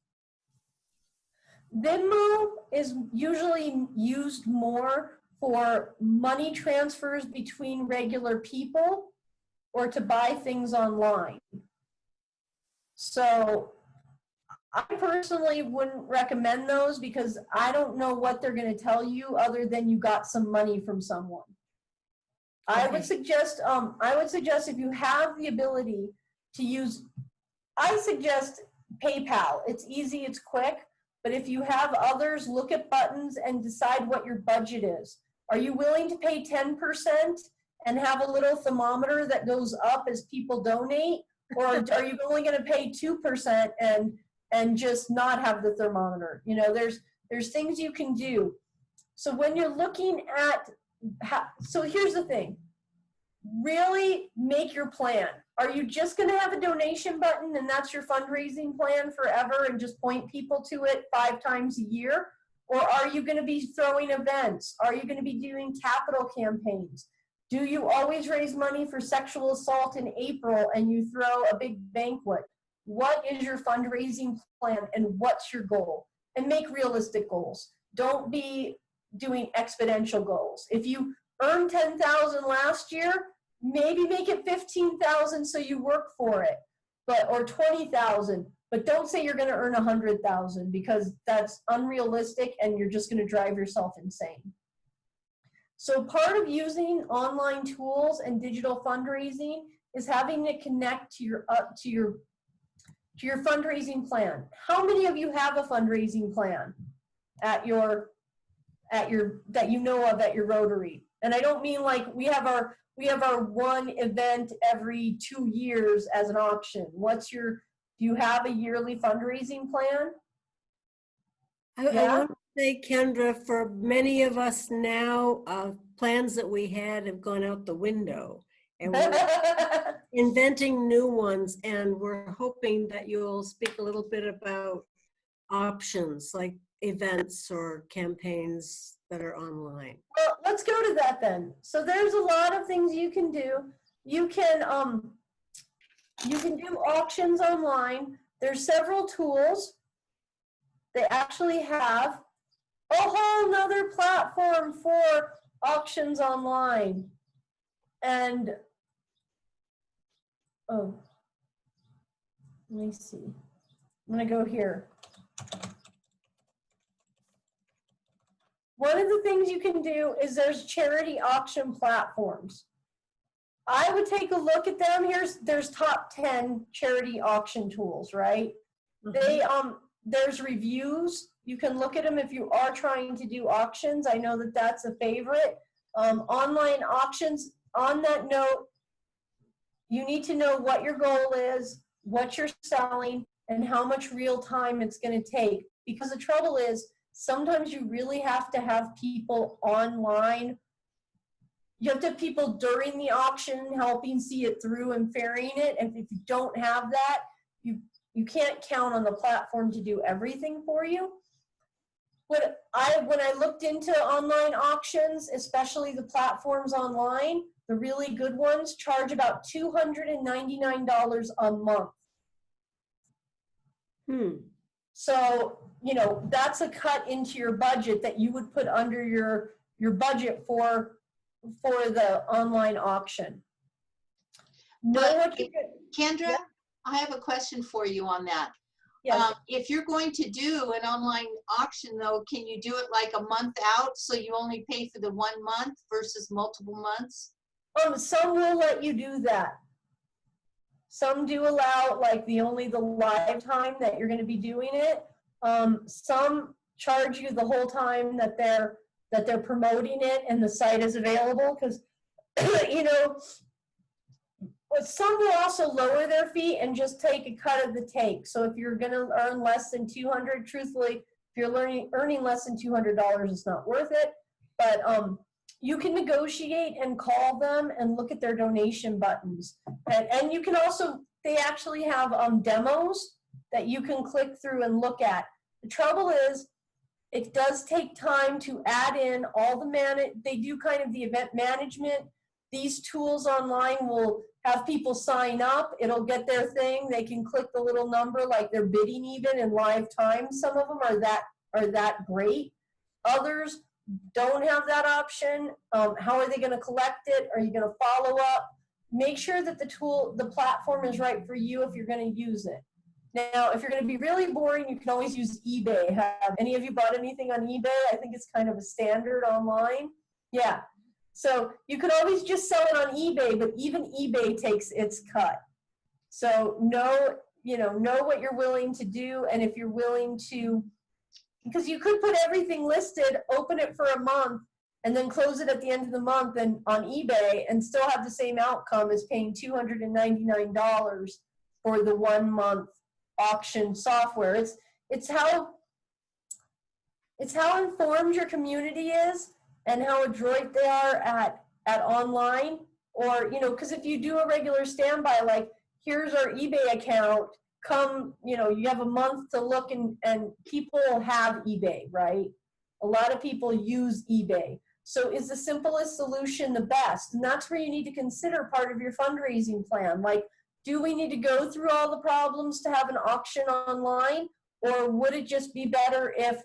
Venmo is usually used more for money transfers between regular people or to buy things online. So I personally wouldn't recommend those because I don't know what they're going to tell you other than you got some money from someone. I would suggest if you have the ability to use, I suggest PayPal. It's easy, it's quick, but if you have others, look at buttons and decide what your budget is. Are you willing to pay 10% and have a little thermometer that goes up as people donate? Or are you only going to pay 2% and just not have the thermometer? You know, there's things you can do. So when you're looking at so here's the thing, really make your plan. Are you just going to have a donation button and that's your fundraising plan forever and just point people to it 5 times a year? Or are you going to be throwing events? Are you going to be doing capital campaigns? Do you always raise money for sexual assault in April and you throw a big banquet? What is your fundraising plan and what's your goal? And make realistic goals. Don't be doing exponential goals. If you earned 10,000 last year, maybe make it 15,000 so you work for it, or 20,000. But don't say you're going to earn 100,000 because that's unrealistic and you're just going to drive yourself insane. So part of using online tools and digital fundraising is having it connect to your fundraising plan. How many of you have a fundraising plan that you know of at your Rotary? And I don't mean like we have our one event every 2 years as an auction. Do you have a yearly fundraising plan? I want to say, Kendra, for many of us now, plans that we had have gone out the window. And we're inventing new ones, and we're hoping that you'll speak a little bit about options like events or campaigns that are online. Well, let's go to that then. So there's a lot of things you can do. You can do auctions online. There's several tools. They actually have a whole nother platform for auctions online. And let me see. I'm gonna go here. One of the things you can do is there's charity auction platforms. I would take a look at them. There's top 10 charity auction tools, right? Mm-hmm. There's reviews. You can look at them if you are trying to do auctions. I know that that's a favorite. Online auctions, on that note, you need to know what your goal is, what you're selling, and how much real time it's going to take. Because the trouble is, sometimes you really have to have people online. You have to have people during the auction helping see it through and ferrying it. And if you don't have that, you can't count on the platform to do everything for you. When I looked into online auctions, especially the platforms online, the really good ones charge about $299 a month. So, you know, that's a cut into your budget that you would put under your budget for the online auction. Kendra, Yeah. I have a question for you on that. Yes. If you're going to do an online auction though, can you do it like a month out so you only pay for the 1 month versus multiple months? Some will let you do that. Some do allow like only the live time that you're going to be doing it. Some charge you the whole time that they're promoting it and the site is available, because you know, but some will also lower their fee and just take a cut of the take. So if you're going to earn less than 200, truthfully, if you're earning less than $200, it's not worth it. But you can negotiate and call them and look at their donation buttons. And you can also, they actually have demos that you can click through and look at. The trouble is, it does take time to add in all the they do kind of the event management. These tools online will have people sign up. It'll get their thing. They can click the little number like they're bidding even in live time. Some of them are that great. Others don't have that option. How are they going to collect it? Are you going to follow up? Make sure that the platform is right for you if you're going to use it. Now, if you're going to be really boring, you can always use eBay. Have any of you bought anything on eBay? I think it's kind of a standard online. Yeah. So you can always just sell it on eBay, but even eBay takes its cut. So know what you're willing to do, and if you're willing to, because you could put everything listed, open it for a month, and then close it at the end of the month and on eBay, and still have the same outcome as paying $299 for the 1 month auction software. It's how informed your community is and how adroit they are at online. Or, you know, because if you do a regular standby, like here's our eBay account, come, you know, you have a month to look, and people have eBay, right? A lot of people use eBay. So is the simplest solution the best? And that's where you need to consider part of your fundraising plan. Like, do we need to go through all the problems to have an auction online? Or would it just be better if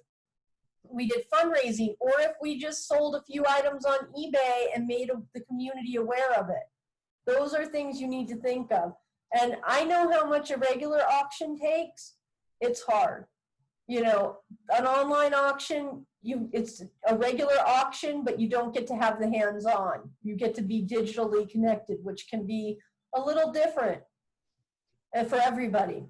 we did fundraising, or if we just sold a few items on eBay and made the community aware of it? Those are things you need to think of. And I know how much a regular auction takes. It's hard. You know, an online auction, it's a regular auction, but you don't get to have the hands-on. You get to be digitally connected, which can be a little different for everybody.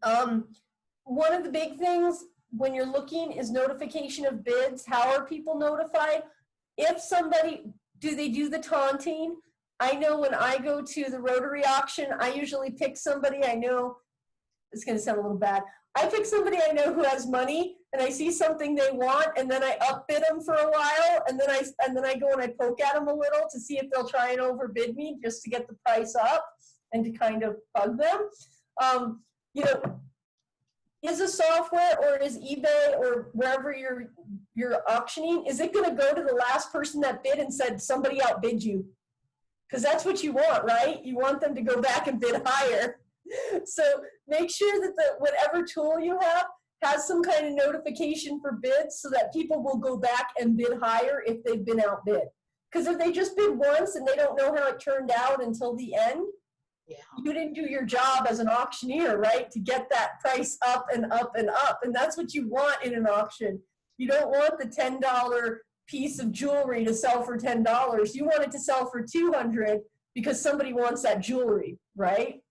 One of the big things when you're looking is notification of bids. How are people notified? If somebody, do they do the taunting? I know when I go to the Rotary auction, I usually pick somebody I know. It's going to sound a little bad. I pick somebody I know who has money, and I see something they want, and then I upbid them for a while, and then I go and I poke at them a little to see if they'll try and overbid me just to get the price up and to kind of bug them. You know, is a software or is eBay or wherever you're auctioning, is it going to go to the last person that bid and said somebody outbid you? Because that's what you want, right? You want them to go back and bid higher. So make sure that whatever tool you have has some kind of notification for bids so that people will go back and bid higher if they've been outbid. Because if they just bid once and they don't know how it turned out until the end, Yeah. you didn't do your job as an auctioneer, right? To get that price up and up and up. And that's what you want in an auction. You don't want the $10 piece of jewelry to sell for $10. You want it to sell for $200 because somebody wants that jewelry, right?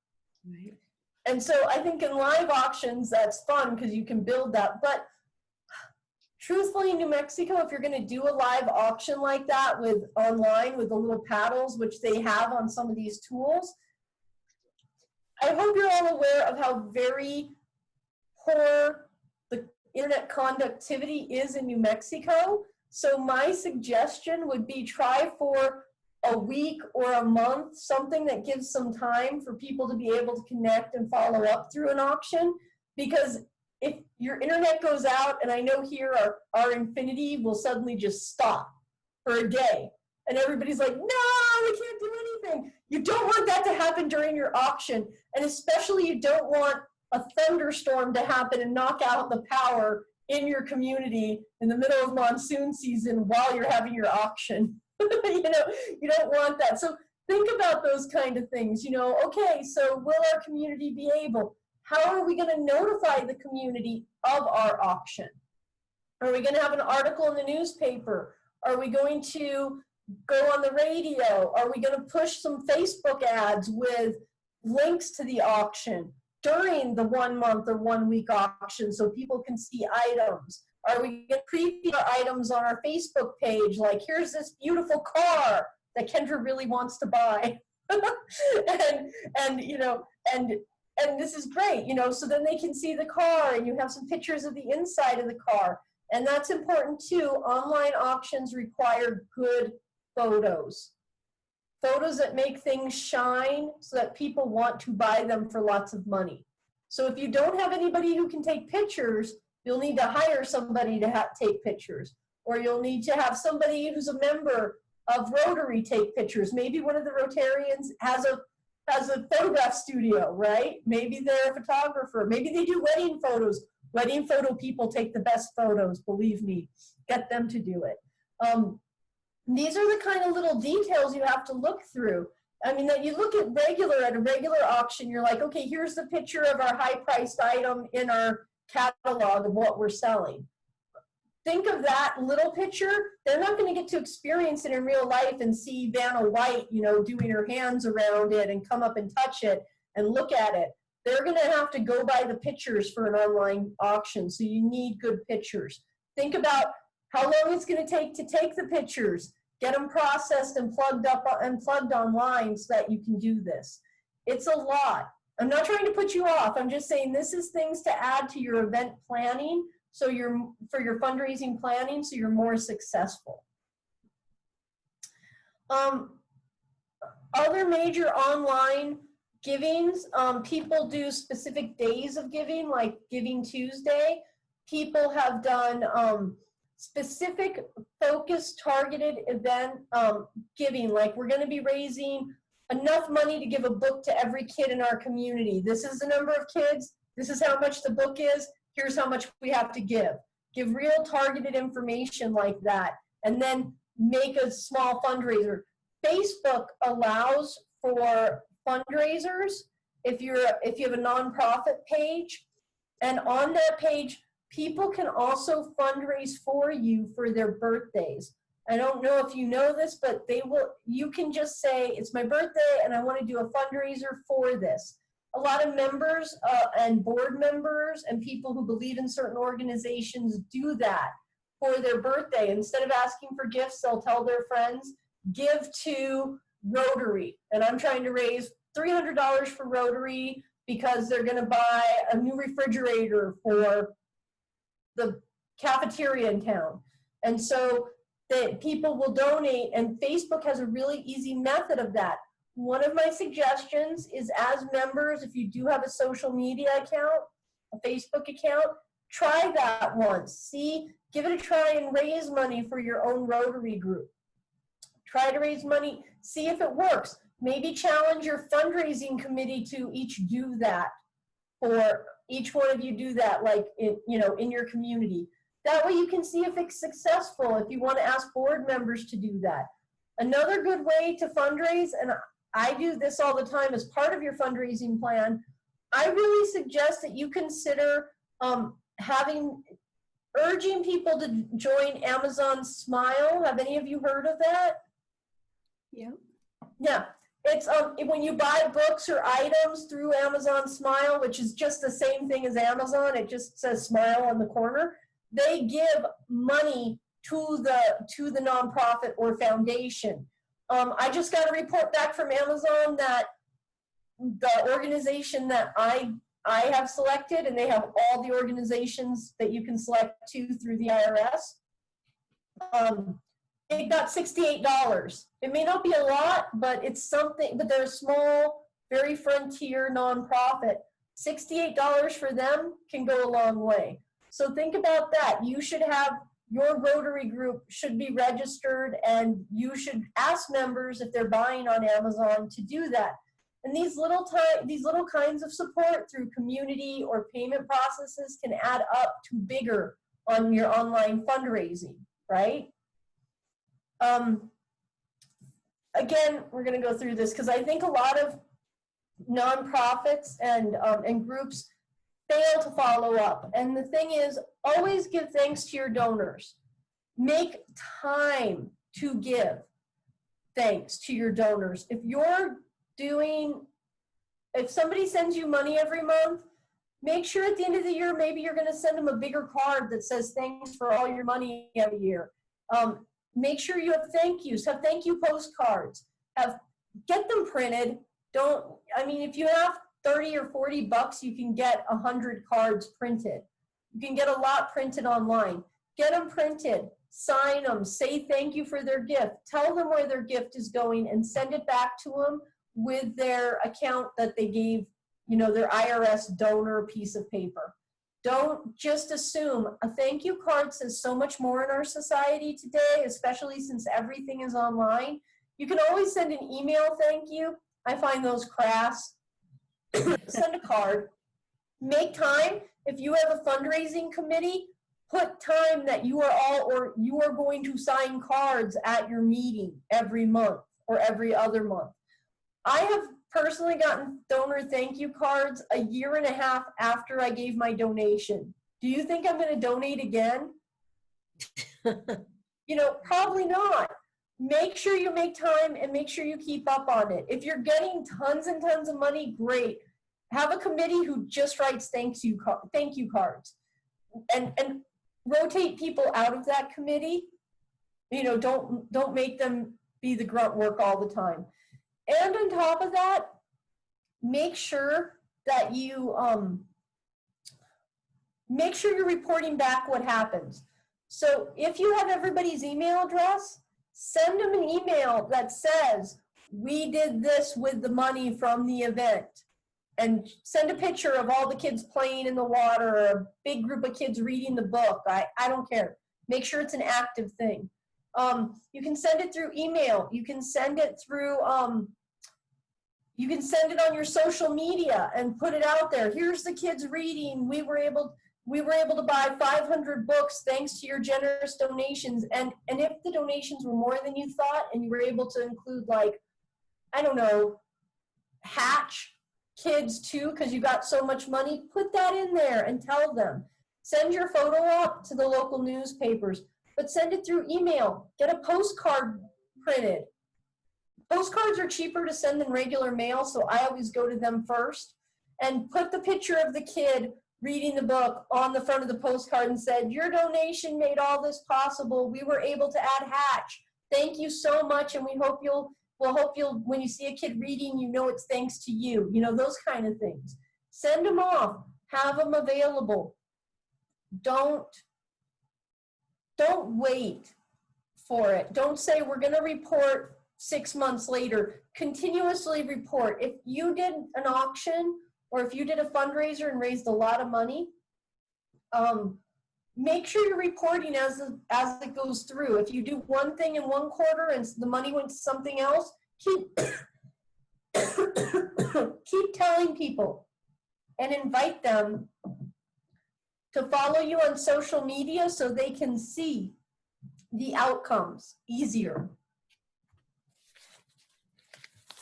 Right. And so I think in live auctions, that's fun because you can build that. But truthfully, New Mexico, if you're going to do a live auction like that with online with the little paddles, which they have on some of these tools, I hope you're all aware of how very poor the internet conductivity is in New Mexico. So my suggestion would be try for a week or a month, something that gives some time for people to be able to connect and follow up through an auction. Because if your internet goes out, and I know here our Infinity will suddenly just stop for a day, and everybody's like, no, we can't do anything. You don't want that to happen during your auction. And especially you don't want a thunderstorm to happen and knock out the power in your community in the middle of monsoon season while you're having your auction. You know, you don't want that. So think about those kind of things, you know, okay, so will our community be able? How are we going to notify the community of our auction? Are we going to have an article in the newspaper? Are we going to go on the radio? Are we going to push some Facebook ads with links to the auction during the 1 month or 1 week auction so people can see items? Are we going to preview our items on our Facebook page? Like, here's this beautiful car that Kendra really wants to buy. and you know, and this is great, you know, so then they can see the car and you have some pictures of the inside of the car. And that's important too. Online auctions require good photos. Photos that make things shine so that people want to buy them for lots of money. So if you don't have anybody who can take pictures, you'll need to hire somebody to take pictures. Or you'll need to have somebody who's a member of Rotary take pictures. Maybe one of the Rotarians has a photograph studio, right? Maybe they're a photographer. Maybe they do wedding photos. Wedding photo people take the best photos, believe me. Get them to do it. These are the kind of little details you have to look through. I mean, that you look at a regular auction, you're like, okay, here's the picture of our high-priced item in our catalog of what we're selling. Think of that little picture. They're not going to get to experience it in real life and see Vanna White, you know, doing her hands around it and come up and touch it and look at it. They're going to have to go by the pictures for an online auction, so you need good pictures. Think about how long it's going to take the pictures, get them processed and plugged online so that you can do this. It's a lot. I'm not trying to put you off. I'm just saying this is things to add to your event planning, so for your fundraising planning, so you're more successful. Other major online givings, people do specific days of giving, like Giving Tuesday. People have done specific focused targeted event giving, like we're going to be raising enough money to give a book to every kid in our community. This is the number of kids. This is how much the book is. Here's how much we have to give. Give real targeted information like that, and then make a small fundraiser. Facebook allows for fundraisers if you have a nonprofit page, and on that page, people can also fundraise for you for their birthdays. I don't know if you know this, but you can just say, it's my birthday and I want to do a fundraiser for this. A lot of members and board members and people who believe in certain organizations do that for their birthday. Instead of asking for gifts, they'll tell their friends, give to Rotary. And I'm trying to raise $300 for Rotary because they're going to buy a new refrigerator for the cafeteria in town. And so that people will donate, and Facebook has a really easy method of that. One of my suggestions is, as members, if you do have a social media account, a Facebook account, try that once. See, give it a try and raise money for your own Rotary group. Try to raise money, see if it works. Maybe challenge your fundraising committee to each do that, or each one of you do that, like in your community. That way you can see if it's successful, if you want to ask board members to do that. Another good way to fundraise, and I do this all the time as part of your fundraising plan, I really suggest that you consider urging people to join Amazon Smile. Have any of you heard of that? Yeah. Yeah. It's when you buy books or items through Amazon Smile, which is just the same thing as Amazon, it just says Smile on the corner. They give money to the nonprofit or foundation. I just got a report back from Amazon that the organization that I have selected, and they have all the organizations that you can select to through the IRS, it got $68. It may not be a lot, but it's something, but they're a small, very frontier nonprofit. $68 for them can go a long way. So think about that. You should have, your Rotary group should be registered, and you should ask members if they're buying on Amazon to do that. And these little kinds of support through community or payment processes can add up to bigger on your online fundraising, right? again, we're going to go through this because I think a lot of nonprofits and groups fail to follow up. And the thing is, always give thanks to your donors. Make time to give thanks to your donors. If somebody sends you money every month, make sure at the end of the year, maybe you're going to send them a bigger card that says thanks for all your money every year. Make sure you have thank yous, have thank you postcards, get them printed. If you have 30 or 40 bucks, you can get 100 cards printed. You can get a lot printed online. Get them printed, sign them, say thank you for their gift, tell them where their gift is going, and send it back to them with their account that they gave, their IRS donor piece of paper. Don't just assume. A thank you card says so much more in our society today, especially since everything is online. You can always send an email thank you. I find those crass. Send a card. Make time. If you have a fundraising committee, put time that you are going to sign cards at your meeting every month or every other month. I have personally gotten donor thank you cards a year and a half after I gave my donation. Do you think I'm going to donate again? Probably not. Make sure you make time and make sure you keep up on it. If you're getting tons and tons of money, great. Have a committee who just writes thank you cards, and rotate people out of that committee. Don't make them be the grunt work all the time. And on top of that, make sure that you're reporting back what happens. So if you have everybody's email address, send them an email that says, we did this with the money from the event. And send a picture of all the kids playing in the water, or a big group of kids reading the book. I don't care. Make sure it's an active thing. You can send it through email. You can send it through, you can send it on your social media and put it out there. Here's the kids reading. We were able to buy 500 books thanks to your generous donations. And if the donations were more than you thought, and you were able to include, Hatch kids too, because you got so much money, put that in there and tell them. Send your photo up to the local newspapers, but send it through email. Get a postcard printed. Postcards are cheaper to send than regular mail, so I always go to them first. And put the picture of the kid reading the book on the front of the postcard and said, your donation made all this possible. We were able to add Hatch. Thank you so much, and we'll hope you'll, when you see a kid reading, it's thanks to you. Those kind of things. Send them off. Have them available. Don't wait for it. Don't say we're going to report 6 months later. Continuously report. If you did an auction or if you did a fundraiser and raised a lot of money, make sure you're reporting as it goes through. If you do one thing in one quarter and the money went to something else, keep telling people and invite them to follow you on social media so they can see the outcomes easier.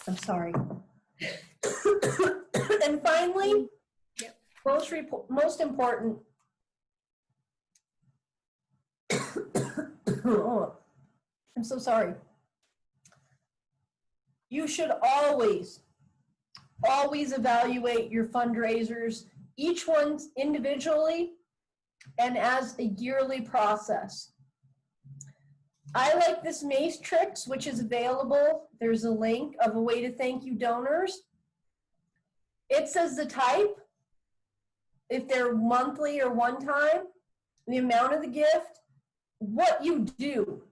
I'm sorry. And finally, most important, oh, I'm so sorry. You should always evaluate your fundraisers, each one individually and as a yearly process. I like this matrix, which is available. There's a link of a way to thank you donors. It says the type, if they're monthly or one time, the amount of the gift, what you do.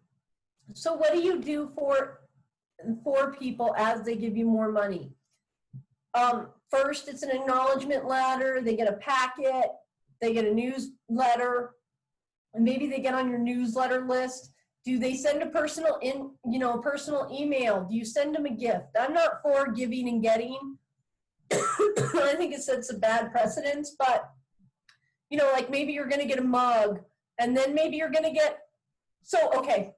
So what do you do for people as they give you more money? First, it's an acknowledgement letter. They get a packet. They get a newsletter. And maybe they get on your newsletter list. Do they send a personal email? Do you send them a gift? I'm not for giving and getting. I think it sets a bad precedence, but like maybe you're going to get a mug, and then maybe you're going to get, so, okay.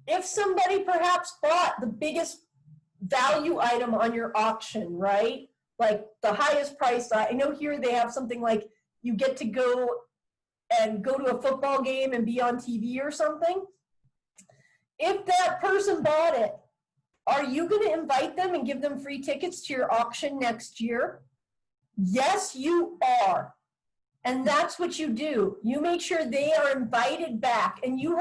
if somebody perhaps bought the biggest value item on your auction, right? Like the highest price, I know here they have something like you get to go to a football game and be on TV or something. If that person bought it, are you going to invite them and give them free tickets to your auction next year? Yes, you are. And that's what you do. You make sure they are invited back, and you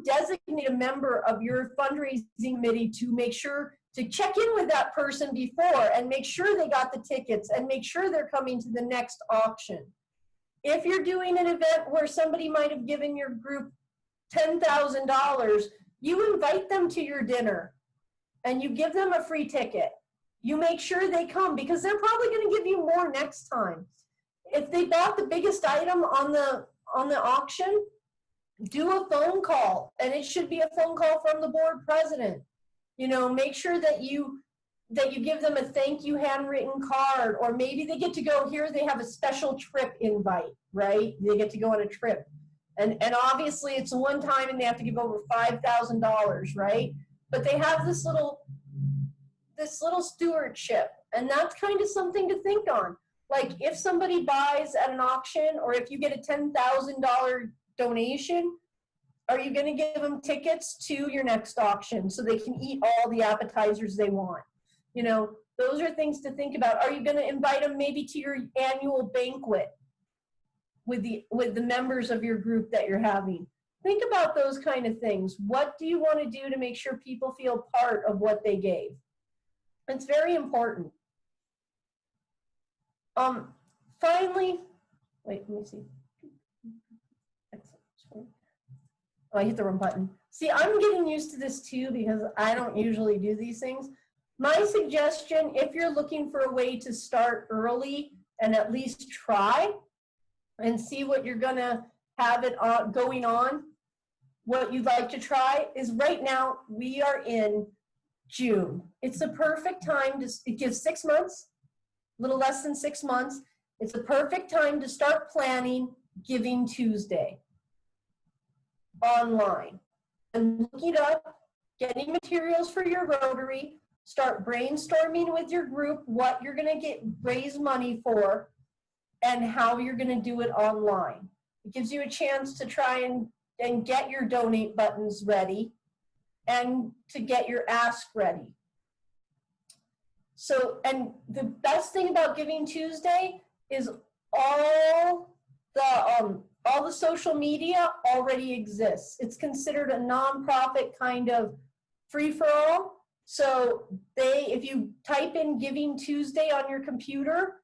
designate a member of your fundraising committee to make sure to check in with that person before and make sure they got the tickets and make sure they're coming to the next auction. If you're doing an event where somebody might have given your group $10,000, you invite them to your dinner and you give them a free ticket. You make sure they come because they're probably going to give you more next time. If they bought the biggest item on the auction, do a phone call, and it should be a phone call from the board president. You know, make sure that you give them a thank you handwritten card, or maybe they get to go here. They have a special trip invite, right? They get to go on a trip, and obviously it's a one time, and they have to give over $5,000, right? But they have this little stewardship, and that's kind of something to think on. Like if somebody buys at an auction, or if you get a $10,000 donation, are you going to give them tickets to your next auction so they can eat all the appetizers they want? You know, those are things to think about. Are you going to invite them maybe to your annual banquet with the members of your group that you're having? Think about those kind of things. What do you want to do to make sure people feel part of what they gave? It's very important. Finally, wait, let me see. Oh, I hit the wrong button. See, I'm getting used to this too because I don't usually do these things. My suggestion, if you're looking for a way to start early and at least try and see what you're gonna have it going on, what you'd like to try is right now we are in June. It's the perfect time it gives 6 months, a little less than 6 months. It's the perfect time to start planning Giving Tuesday online and looking it up, getting materials for your Rotary, start brainstorming with your group what you're going to raise money for and how you're going to do it online. It gives you a chance to try and get your donate buttons ready and to get your ask ready. So, and the best thing about Giving Tuesday is all the social media already exists. It's considered a nonprofit kind of free-for-all. So if you type in Giving Tuesday on your computer,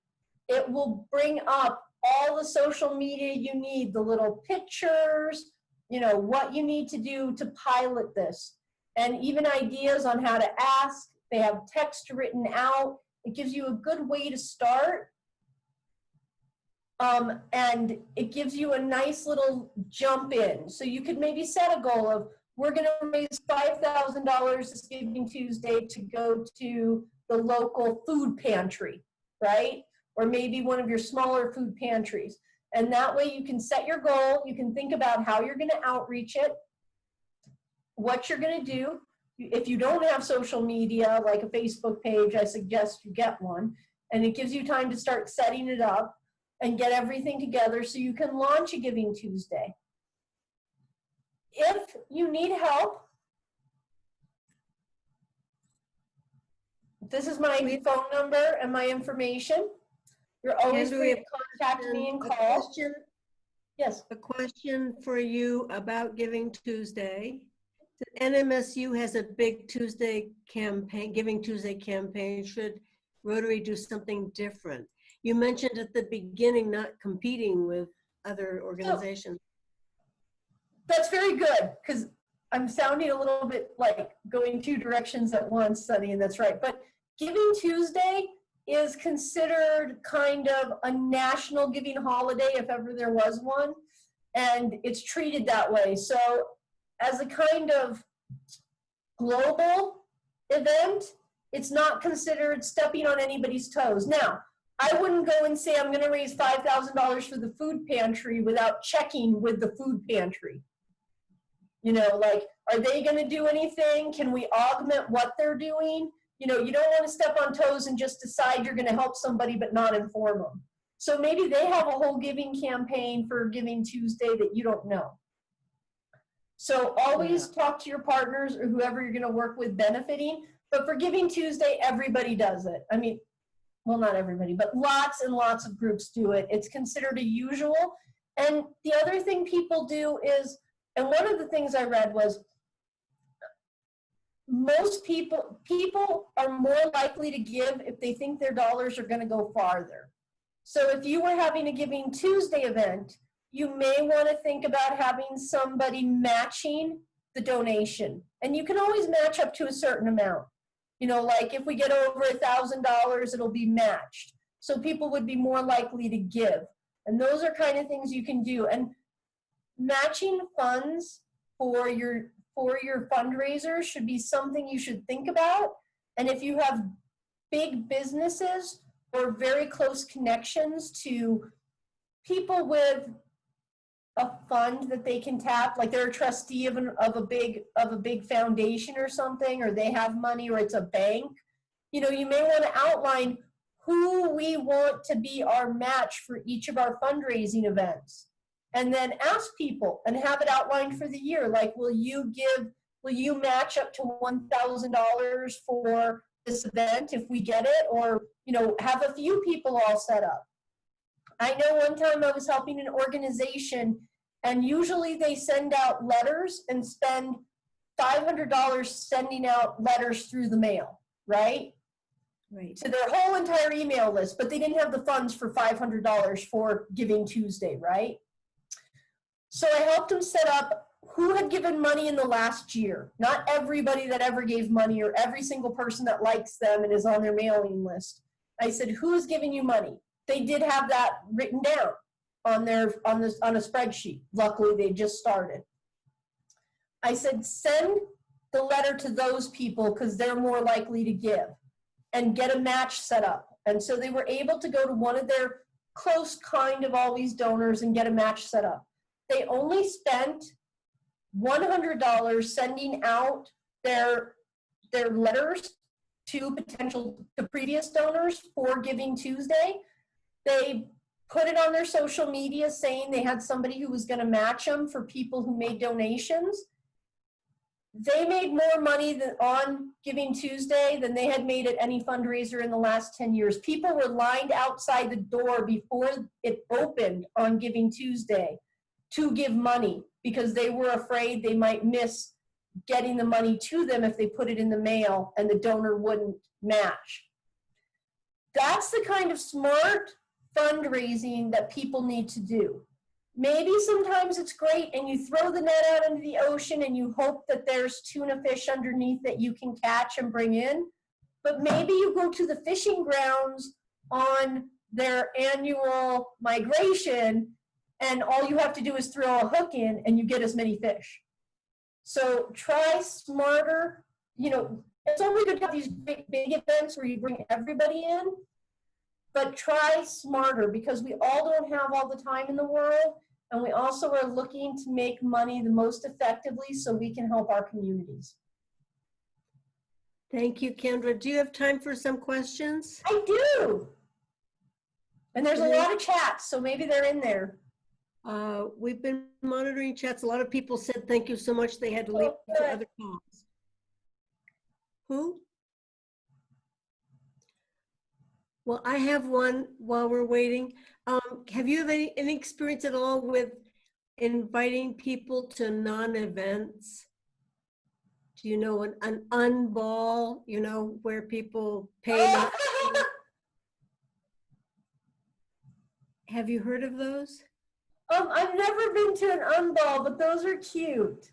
it will bring up all the social media you need, the little pictures, you know, what you need to do to pilot this, and even ideas on how to ask. They have text written out. It gives you a good way to start. And it gives you a nice little jump in. So you could maybe set a goal of, we're going to raise $5,000 this Giving Tuesday to go to the local food pantry, right? Or maybe one of your smaller food pantries. And that way you can set your goal. You can think about how you're going to outreach it, what you're going to do. If you don't have social media, like a Facebook page, I suggest you get one. And it gives you time to start setting it up and get everything together so you can launch a Giving Tuesday. If you need help, this is my phone number and my information. You're always free to contact me and call. Yes. A question for you about Giving Tuesday. The NMSU has a big Tuesday campaign, Giving Tuesday campaign. Should Rotary do something different? You mentioned at the beginning not competing with other organizations. That's very good, because I'm sounding a little bit like going 2 directions at once, Sunny, and that's right. But Giving Tuesday is considered kind of a national giving holiday, if ever there was one, and it's treated that way. So as a kind of global event, it's not considered stepping on anybody's toes. Now, I wouldn't go and say I'm going to raise $5,000 for the food pantry without checking with the food pantry. You know, like, are they going to do anything? Can we augment what they're doing? You know, you don't want to step on toes and just decide you're going to help somebody but not inform them. So maybe they have a whole giving campaign for Giving Tuesday that you don't know. So always talk to your partners or whoever you're going to work with benefiting. But for Giving Tuesday, everybody does it. I mean, well, not everybody, but lots and lots of groups do it. It's considered a usual. And the other thing people do is, and one of the things I read was, most people are more likely to give if they think their dollars are going to go farther. So if you were having a Giving Tuesday event, you may want to think about having somebody matching the donation. And you can always match up to a certain amount. You know, like if we get over $1,000, it'll be matched. So people would be more likely to give. And those are kind of things you can do. And matching funds for your fundraiser should be something you should think about. And if you have big businesses or very close connections to people with a fund that they can tap, like they're a trustee of a big foundation or something, or they have money, or it's a bank, you know, you may want to outline who we want to be our match for each of our fundraising events. And then ask people and have it outlined for the year. Like, will you match up to $1,000 for this event if we get it? Or, you know, have a few people all set up. I know one time I was helping an organization, and usually they send out letters and spend $500 sending out letters through the mail, right? Right. To their whole entire email list, but they didn't have the funds for $500 for Giving Tuesday, right? So I helped them set up who had given money in the last year. Not everybody that ever gave money or every single person that likes them and is on their mailing list. I said, who's giving you money? They did have that written down on a spreadsheet. Luckily, they just started. I said, send the letter to those people because they're more likely to give, and get a match set up. And so they were able to go to one of their close kind of always donors and get a match set up. They only spent $100 sending out their letters to previous donors for Giving Tuesday. They put it on their social media saying they had somebody who was going to match them for people who made donations. They made more money on Giving Tuesday than they had made at any fundraiser in the last 10 years. People were lined outside the door before it opened on Giving Tuesday to give money because they were afraid they might miss getting the money to them if they put it in the mail and the donor wouldn't match. That's the kind of smart fundraising that people need to do. Maybe sometimes it's great and you throw the net out into the ocean and you hope that there's tuna fish underneath that you can catch and bring in. But maybe you go to the fishing grounds on their annual migration and all you have to do is throw a hook in and you get as many fish. So try smarter. You know, it's only good to have these big events where you bring everybody in, but try smarter because we all don't have all the time in the world. And we also are looking to make money the most effectively so we can help our communities. Thank you, Kendra. Do you have time for some questions? I do. And there's a lot of chats, so maybe they're in there. We've been monitoring chats. A lot of people said thank you so much they had to leave for other calls. Who? Well, I have one while we're waiting. Have you had any experience at all with inviting people to non-events? Do you know an unball, you know, where people pay? Have you heard of those? I've never been to an unball, but those are cute.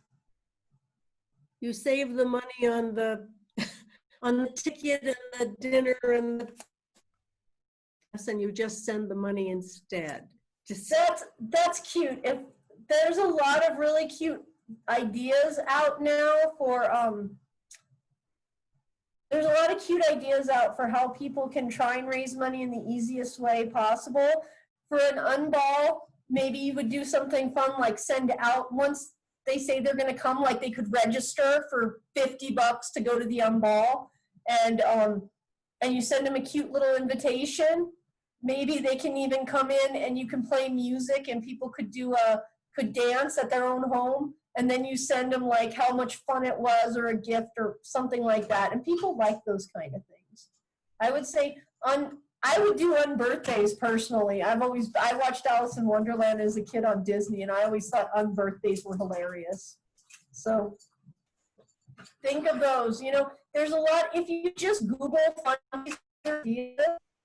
You save the money on the on the ticket and the dinner and you just send the money instead. That's cute. If there's a lot of really cute ideas out now for there's a lot of cute ideas out for how people can try and raise money in the easiest way possible. For an unball, maybe you would do something fun like send out once they say they're going to come, like they could register for $50 to go to the ball, and you send them a cute little invitation. Maybe they can even come in and you can play music and people could dance at their own home, and then you send them like how much fun it was or a gift or something like that. And people like those kind of things. I would say I would do on birthdays personally. I watched Alice in Wonderland as a kid on Disney, and I always thought on birthdays were hilarious. So think of those. You know, there's a lot. If you just Google fundraiser,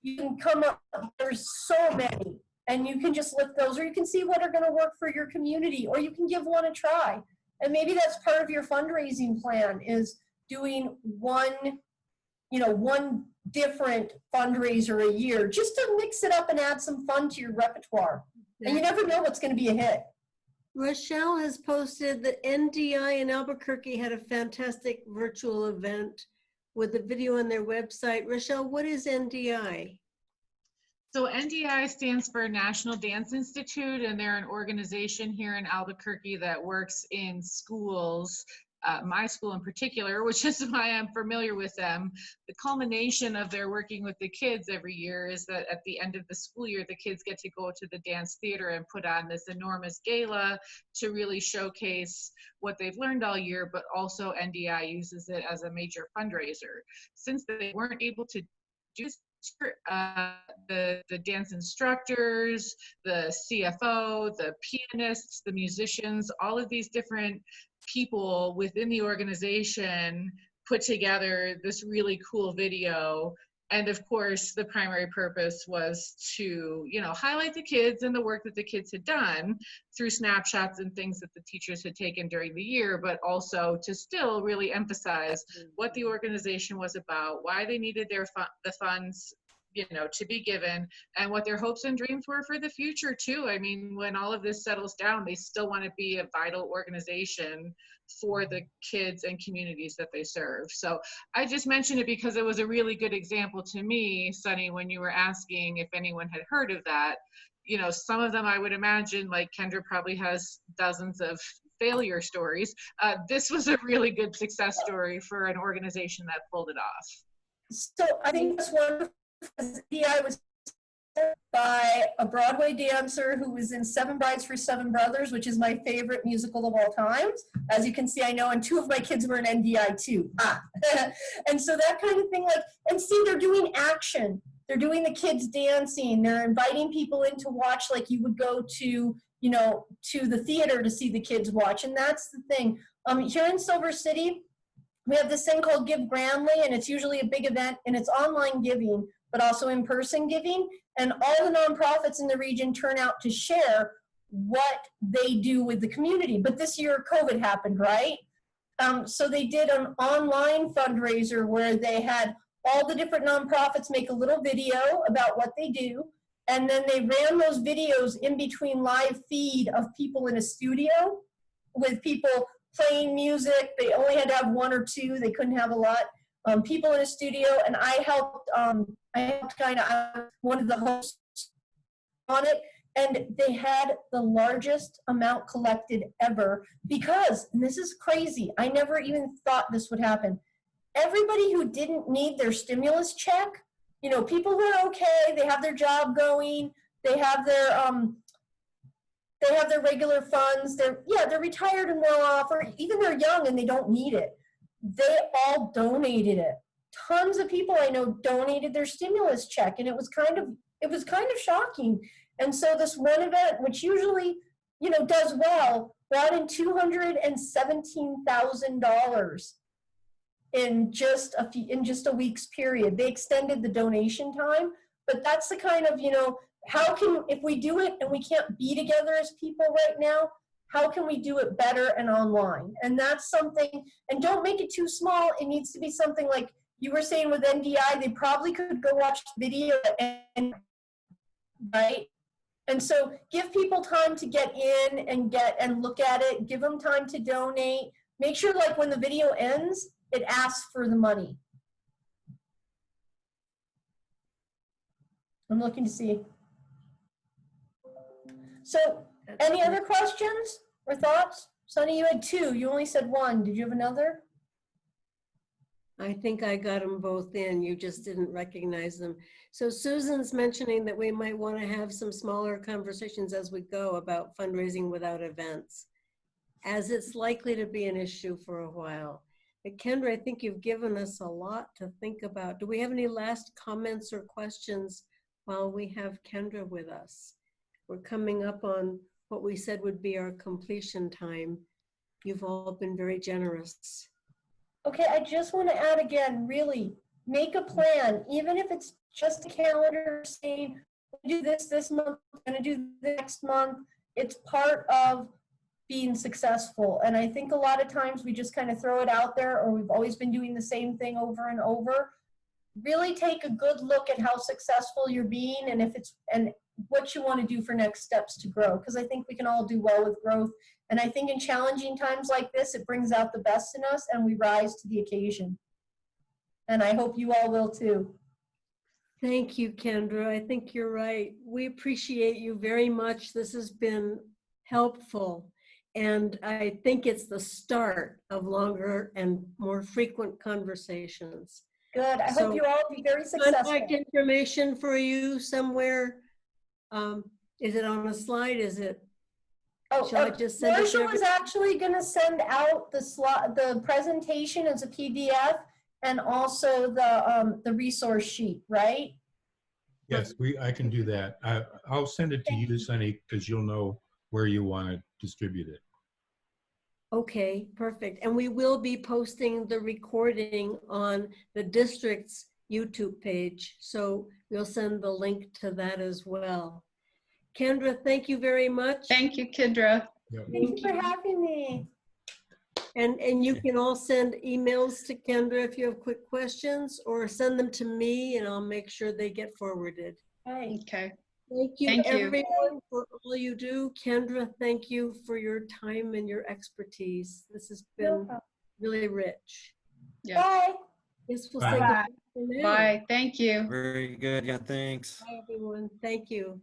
you can come up. There's so many, and you can just look those, or you can see what are going to work for your community, or you can give one a try. And maybe that's part of your fundraising plan, is doing one different fundraiser a year, just to mix it up and add some fun to your repertoire. And you never know what's going to be a hit. Rochelle has posted that NDI in Albuquerque had a fantastic virtual event with a video on their website. Rochelle, what is NDI? So NDI stands for National Dance Institute, and they're an organization here in Albuquerque that works in schools, my school in particular, which is why I'm familiar with them. The culmination of their working with the kids every year is that at the end of the school year, the kids get to go to the dance theater and put on this enormous gala to really showcase what they've learned all year, but also NDI uses it as a major fundraiser. Since they weren't able to do the dance instructors, the CFO, the pianists, the musicians, all of these different people within the organization put together this really cool video. And of course, the primary purpose was to, highlight the kids and the work that the kids had done through snapshots and things that the teachers had taken during the year, but also to still really emphasize what the organization was about, why they needed the funds, to be given, and what their hopes and dreams were for the future too. I mean, when all of this settles down, they still want to be a vital organization for the kids and communities that they serve. So I just mentioned it because it was a really good example to me, Sunny, when you were asking if anyone had heard of that. Some of them I would imagine, like Kendra probably has dozens of failure stories. This was a really good success story for an organization that pulled it off. So I think that's wonderful. I was by a Broadway dancer who was in Seven Brides for Seven Brothers, which is my favorite musical of all times. As you can see, I know, and two of my kids were in NDI too. And so that kind of thing, and see, they're doing action. They're doing the kids dancing. They're inviting people in to watch, like you would go to, to the theater to see the kids watch. And that's the thing. Here in Silver City, we have this thing called Give Grandly, and it's usually a big event, and it's online giving, but also in-person giving. And all the nonprofits in the region turn out to share what they do with the community. But this year, COVID happened, right? So they did an online fundraiser where they had all the different nonprofits make a little video about what they do. And then they ran those videos in between live feed of people in a studio with people playing music. They only had to have one or two. They couldn't have a lot. People in a studio, and I helped kind of one of the hosts on it, and they had the largest amount collected ever because, and this is crazy, I never even thought this would happen. Everybody who didn't need their stimulus check, people who are okay, they have their job going, they have their regular funds, they're retired and well off, or even they're young and they don't need it. They all donated it. Tons of people I know donated their stimulus check, and it was kind of shocking. And so this one event, which usually, does well, brought in $217,000 in just a week's period. They extended the donation time, but that's the kind of, if we do it and we can't be together as people right now, how can we do it better and online? And that's something, and don't make it too small. It needs to be something like you were saying with NDI, they probably could go watch video, right? And so give people time to get in and look at it, give them time to donate. Make sure like when the video ends, it asks for the money. I'm looking to see. So any other questions or thoughts? Sunny, you had two. You only said one. Did you have another? I think I got them both in. You just didn't recognize them. So Susan's mentioning that we might want to have some smaller conversations as we go about fundraising without events, as it's likely to be an issue for a while. But Kendra, I think you've given us a lot to think about. Do we have any last comments or questions while we have Kendra with us? We're coming up on what we said would be our completion time. You've all been very generous. Okay, I just want to add again, really, make a plan, even if it's just a calendar saying, do this month, I'm going to do the next month. It's part of being successful. And I think a lot of times we just kind of throw it out there, or we've always been doing the same thing over and over. Really take a good look at how successful you're being and if it's, and what you want to do for next steps to grow. Because I think we can all do well with growth. And I think in challenging times like this, it brings out the best in us and we rise to the occasion. And I hope you all will too. Thank you, Kendra. I think you're right. We appreciate you very much. This has been helpful. And I think it's the start of longer and more frequent conversations. Good. I So, hope you all be very successful. Contact information for you somewhere. Is it on a slide? Is it? Shall I just send it to Marcia was every- actually going to send out the presentation as a PDF and also the resource sheet, right? Yes, I can do that. I'll send it to you, Sunny, because you'll know where you want to distribute it. Okay, perfect. And we will be posting the recording on the district's YouTube page. So we'll send the link to that as well. Kendra, thank you very much. Thank you, Kendra. Yep. Thank you for having me. And you can all send emails to Kendra if you have quick questions, or send them to me and I'll make sure they get forwarded. Right. Okay. Thank you, Thank you. everyone, for all you do. Kendra, thank you for your time and your expertise. This has No been problem. really rich. Yeah. Bye. Yes, we'll Bye. say goodbye for now. Bye. Thank you. Very good. Yeah, thanks. Bye, everyone. Thank you.